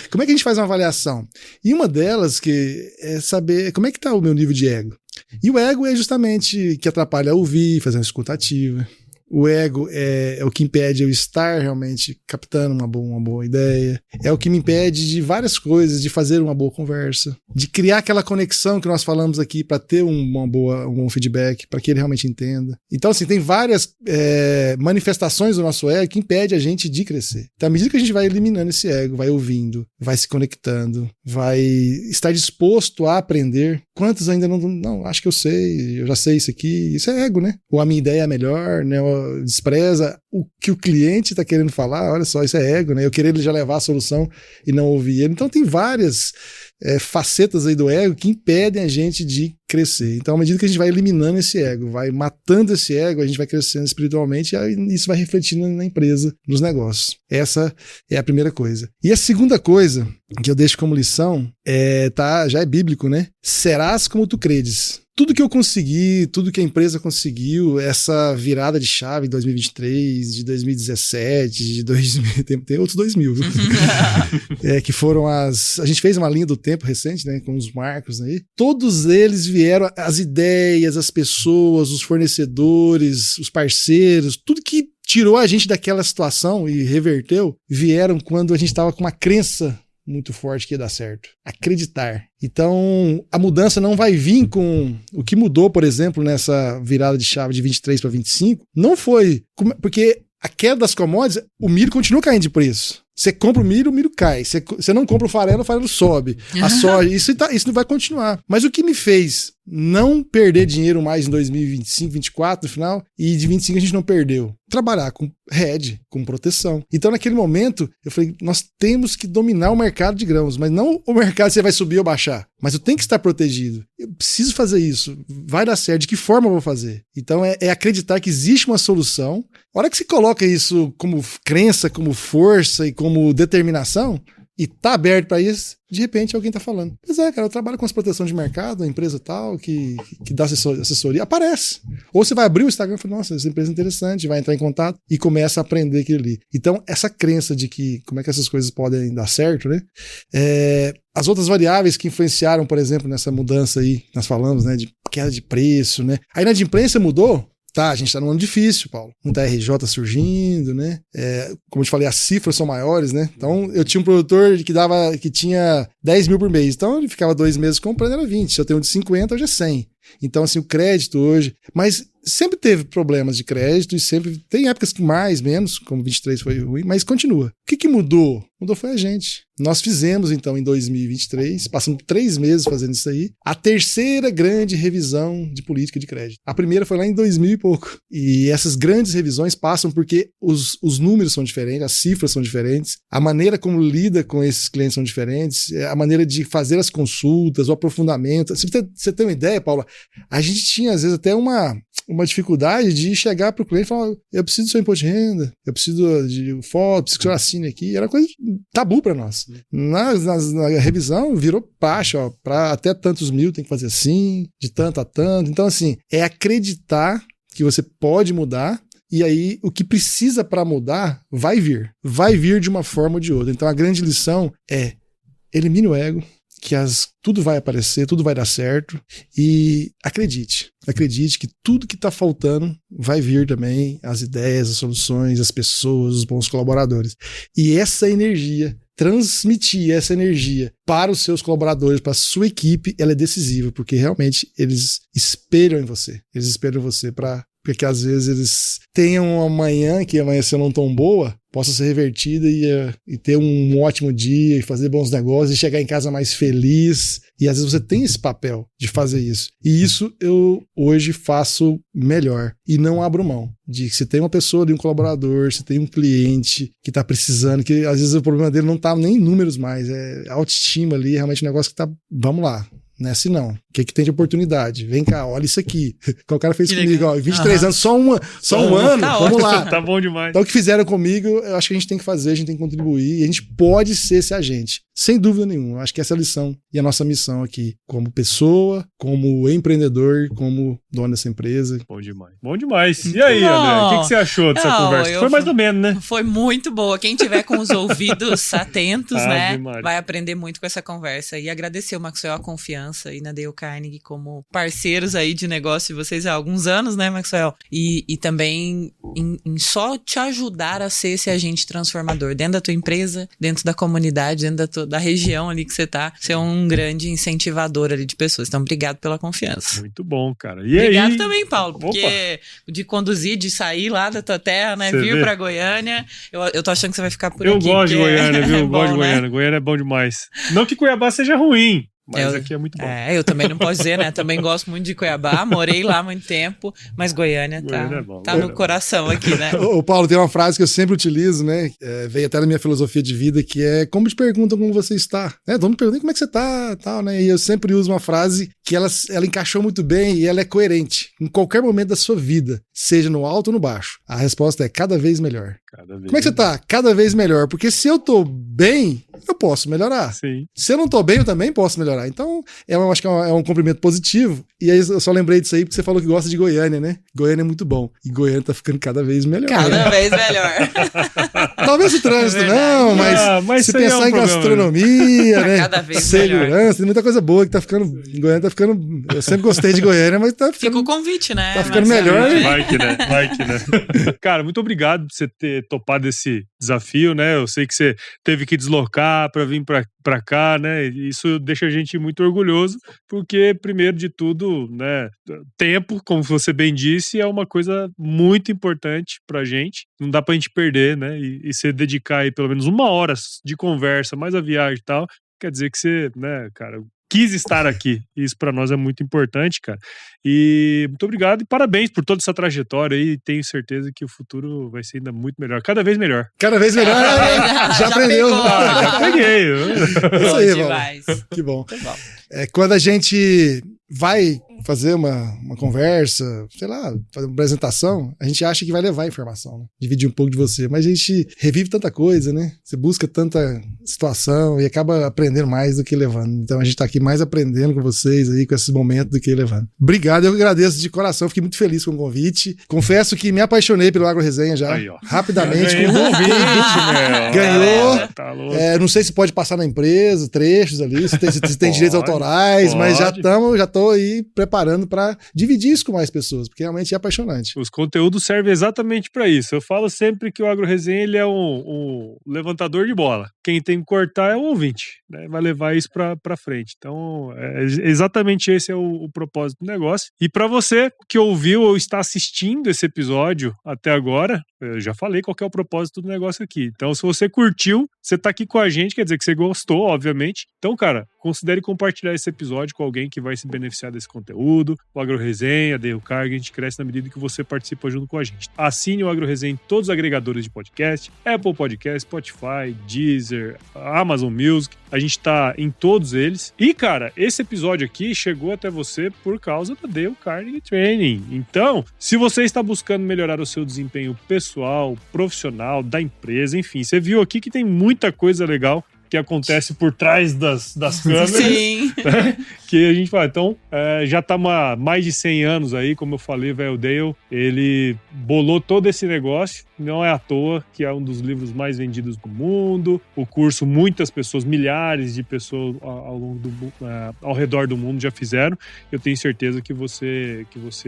A: Como é que a gente faz uma avaliação? E uma delas que é saber como é que tá o meu nível de ego. E o ego é justamente que atrapalha ouvir, fazer uma escuta ativa. O ego é o que impede eu estar realmente captando uma boa ideia. É o que me impede de várias coisas, de fazer uma boa conversa, de criar aquela conexão que nós falamos aqui para ter um bom feedback, para que ele realmente entenda. Então, assim, tem várias manifestações do nosso ego que impedem a gente de crescer. Então, à medida que a gente vai eliminando esse ego, vai ouvindo, vai se conectando, vai estar disposto a aprender. Quantos ainda não, acho que eu já sei isso aqui. Isso é ego, né? Ou a minha ideia é melhor, né? Despreza o que o cliente está querendo falar, olha só, isso é ego, né? Eu querer ele já levar a solução e não ouvir ele. Então tem várias facetas aí do ego que impedem a gente de crescer. Então, à medida que a gente vai eliminando esse ego, vai matando esse ego, a gente vai crescendo espiritualmente e isso vai refletindo na empresa, nos negócios. Essa é a primeira coisa. E a segunda coisa que eu deixo como lição já é bíblico, né? Serás como tu credes. Tudo que eu consegui, tudo que a empresa conseguiu, essa virada de chave de 2023, de 2017, de 2000, tem outros 2000, que foram a gente fez uma linha do tempo recente, né, com os marcos aí. Todos eles vieram, as ideias, as pessoas, os fornecedores, os parceiros, tudo que tirou a gente daquela situação e reverteu, vieram quando a gente estava com uma crença muito forte que ia dar certo. Acreditar. Então, a mudança não vai vir com... O que mudou, por exemplo, nessa virada de chave de 23 para 25, não foi... Porque a queda das commodities, o milho continua caindo de preço. Você compra o milho cai. Você não compra o farelo sobe. A soja, isso não vai continuar. Mas o que me fez não perder dinheiro mais em 2025, 2024, no final, e de 25 a gente não perdeu? Trabalhar com hedge, com proteção. Então, naquele momento, eu falei, nós temos que dominar o mercado de grãos, mas não o mercado se vai subir ou baixar. Mas eu tenho que estar protegido. Eu preciso fazer isso. Vai dar certo. De que forma eu vou fazer? Então, é acreditar que existe uma solução. A hora que você coloca isso como crença, como força e como determinação, e tá aberto para isso, de repente alguém tá falando. Pois é, cara, eu trabalho com as proteções de mercado, a empresa tal, que dá assessoria, aparece. Ou você vai abrir o Instagram e fala, nossa, essa empresa é interessante, vai entrar em contato e começa a aprender aquilo ali. Então, essa crença de que como é que essas coisas podem dar certo, né? As outras variáveis que influenciaram, por exemplo, nessa mudança aí, nós falamos, né, de queda de preço, né? A inadimplência mudou. Tá, a gente tá num ano difícil, Paulo. Muita RJ surgindo, né? Como eu te falei, as cifras são maiores, né? Então, eu tinha um produtor que tinha 10 mil por mês. Então, ele ficava 2 meses comprando, era 20. Se eu tenho um de 50, hoje é 100. Então, assim, o crédito hoje... Mas sempre teve problemas de crédito e sempre... Tem épocas que mais, menos, como 23 foi ruim, mas continua. O que mudou? Mudou foi a gente. Nós fizemos, então, em 2023, passando 3 meses fazendo isso aí, a terceira grande revisão de política de crédito. A primeira foi lá em 2000 e pouco. E essas grandes revisões passam porque os números são diferentes, as cifras são diferentes, a maneira como lida com esses clientes são diferentes, a maneira de fazer as consultas, o aprofundamento. Se você tem uma ideia, Paula, a gente tinha, às vezes, até uma dificuldade de chegar para o cliente e falar, eu preciso do seu imposto de renda, eu preciso de foto, preciso que o senhor assine aqui. Era coisa tabu para nós. Na revisão virou praxe, ó, para até tantos mil tem que fazer assim, de tanto a tanto. Então, assim, é acreditar que você pode mudar. E aí, o que precisa para mudar vai vir de uma forma ou de outra. Então, a grande lição é elimine o ego, que tudo vai aparecer, tudo vai dar certo, e acredite que tudo que está faltando vai vir também, as ideias, as soluções, as pessoas, os bons colaboradores. E essa energia, transmitir essa energia para os seus colaboradores, para a sua equipe, ela é decisiva, porque realmente eles espelham em você, para porque às vezes eles tenham uma manhã que amanheceu não tão boa, possa ser revertida e ter um ótimo dia, e fazer bons negócios, e chegar em casa mais feliz. E às vezes você tem esse papel de fazer isso. E isso eu hoje faço melhor. E não abro mão. De que se tem uma pessoa ali, um colaborador, se tem um cliente que tá precisando, que às vezes o problema dele não tá nem em números mais, é autoestima ali, realmente um negócio que tá... Vamos lá. Não é assim não. O que tem de oportunidade? Vem cá, olha isso aqui. O cara fez comigo, ó, 23 anos, só um ano,
C: tá
A: vamos lá.
B: Tá bom demais.
A: Então o que fizeram comigo, eu acho que a gente tem que fazer, a gente tem que contribuir, e a gente pode ser esse agente. Sem dúvida nenhuma. Eu acho que essa é a lição e a nossa missão aqui, como pessoa, como empreendedor, como dono dessa empresa.
B: Bom demais. Bom demais. E aí, André, o que você achou dessa conversa? Foi mais ou menos, né?
C: Foi muito boa. Quem tiver com os ouvidos atentos, né,
B: Maria.
C: vai aprender muito com essa conversa. E agradecer o Maxwell a confiança e na Dale Carnegie como parceiros aí de negócio de vocês há alguns anos, né, Maxwell? E também em só te ajudar a ser esse agente transformador dentro da tua empresa, dentro da comunidade, dentro da região ali que você tá, ser um grande incentivador ali de pessoas. Então, obrigado pela confiança.
B: Muito bom, cara. E
C: obrigado
B: aí...
C: também, Paulo, porque de conduzir, de sair lá da tua terra, né, vir pra Goiânia, eu tô achando que você vai ficar por aqui.
B: Eu gosto de Goiânia, viu? Eu gosto de Goiânia.
C: Né?
B: Goiânia é bom demais. Não que Cuiabá seja ruim, mas aqui é muito bom.
C: Eu também não posso dizer, né? Também gosto muito de Cuiabá, morei lá há muito tempo, mas Goiânia tá no coração aqui, né?
A: Ô, Paulo, tem uma frase que eu sempre utilizo, né? Veio até da minha filosofia de vida, que é: como te perguntam como você está? Todo mundo pergunta como é que você tá, tal, né? E eu sempre uso uma frase que ela encaixou muito bem e ela é coerente. Em qualquer momento da sua vida, seja no alto ou no baixo, a resposta é cada vez melhor. Como é que você tá? Cada vez melhor. Porque se eu tô bem, eu posso melhorar.
B: Sim.
A: Se eu não tô bem, eu também posso melhorar. Então, eu acho que é um cumprimento positivo. E aí eu só lembrei disso aí porque você falou que gosta de Goiânia, né? Goiânia é muito bom. E Goiânia tá ficando cada vez melhor.
C: Cada vez melhor.
A: Talvez o trânsito não, mas se pensar em gastronomia, né?
C: Cada vez
A: segurança,
C: melhor.
A: tem muita coisa boa que tá ficando. Goiânia tá ficando. Eu sempre gostei de Goiânia, mas tá ficando.
C: Fica o convite, né?
A: Tá ficando melhor.
B: Vai que né? Cara, muito obrigado por você ter topado esse desafio, né? Eu sei que você teve que deslocar para vir para cá, né? Isso deixa a gente muito orgulhoso, porque, primeiro de tudo, né? Tempo, como você bem disse, é uma coisa muito importante pra gente. Não dá pra gente perder, né? E você dedicar aí pelo menos 1 hora de conversa, mais a viagem e tal, quer dizer que você, né, cara, quis estar aqui. Isso pra nós é muito importante, cara. E muito obrigado e parabéns por toda essa trajetória aí. Tenho certeza que o futuro vai ser ainda muito melhor. Cada vez melhor.
A: Cada vez melhor. Já aprendeu.
B: Já peguei.
A: Isso aí, demais. Que bom. Quando a gente vai fazer uma conversa, sei lá, fazer uma apresentação, a gente acha que vai levar a informação, né? Dividir um pouco de você, mas a gente revive tanta coisa, né? Você busca tanta situação e acaba aprendendo mais do que levando. Então a gente tá aqui mais aprendendo com vocês aí, com esses momentos, do que levando. Obrigado, eu agradeço de coração, fiquei muito feliz com o convite. Confesso que me apaixonei pelo Agro Resenha já, aí, rapidamente. Ganhou.
B: Tá louco.
A: Não sei se pode passar na empresa, trechos ali, se tem direitos autorais, mas já tô aí preparando para dividir isso com mais pessoas, porque realmente é apaixonante.
B: Os conteúdos servem exatamente para isso. Eu falo sempre que o Agro Resenha ele é um levantador de bola. Quem tem que cortar é o ouvinte, né? Vai levar isso para frente. Então, exatamente esse é o propósito do negócio. E para você que ouviu ou está assistindo esse episódio até agora, eu já falei qual que é o propósito do negócio aqui. Então, se você curtiu, você tá aqui com a gente, quer dizer que você gostou, obviamente. Então, cara, considere compartilhar esse episódio com alguém que vai se beneficiar desse conteúdo. O Agro Resenha, Dale Carnegie, a gente cresce na medida que você participa junto com a gente. Assine o Agro Resenha em todos os agregadores de podcast, Apple Podcast, Spotify, Deezer, Amazon Music. A gente tá em todos eles. E, cara, esse episódio aqui chegou até você por causa da Dale Carnegie Training. Então, se você está buscando melhorar o seu desempenho pessoal, profissional, da empresa, enfim, você viu aqui que tem muita coisa legal que acontece por trás das câmeras.
C: Sim.
B: Né? Que a gente fala, então, já tá mais de 100 anos aí, como eu falei, velho, o Dale, ele bolou todo esse negócio, não é à toa que é um dos livros mais vendidos do mundo, o curso muitas pessoas, milhares de pessoas ao redor do mundo já fizeram, eu tenho certeza que você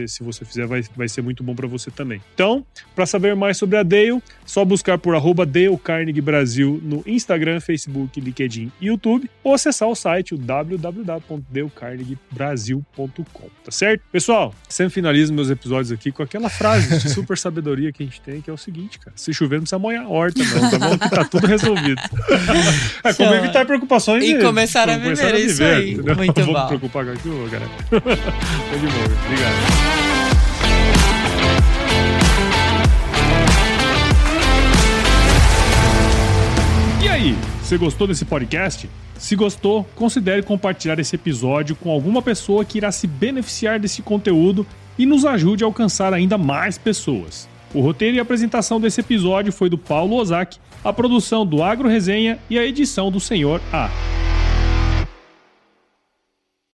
B: se você fizer, vai ser muito bom para você também. Então, para saber mais sobre a Dale, só buscar por @Dale Carnegie Brasil no Instagram, Facebook, LinkedIn e YouTube, ou acessar o site, o www.dalecarnegie.com. dalecarnegiebrasil.com, tá certo? Pessoal, sempre finalizo meus episódios aqui com aquela frase de super sabedoria que a gente tem, que é o seguinte, cara: se chover não precisa molhar a horta, não, tá bom? Que tá tudo resolvido. Como evitar preocupações
C: e começar a viver, isso aí.
B: Entendeu?
C: Muito bom.
B: Vou me preocupar com aquilo, galera. Foi de boa, obrigado. E aí, você gostou desse podcast? Se gostou, considere compartilhar esse episódio com alguma pessoa que irá se beneficiar desse conteúdo e nos ajude a alcançar ainda mais pessoas. O roteiro e a apresentação desse episódio foi do Paulo Ozaki, a produção do Agro Resenha e a edição do Senhor A.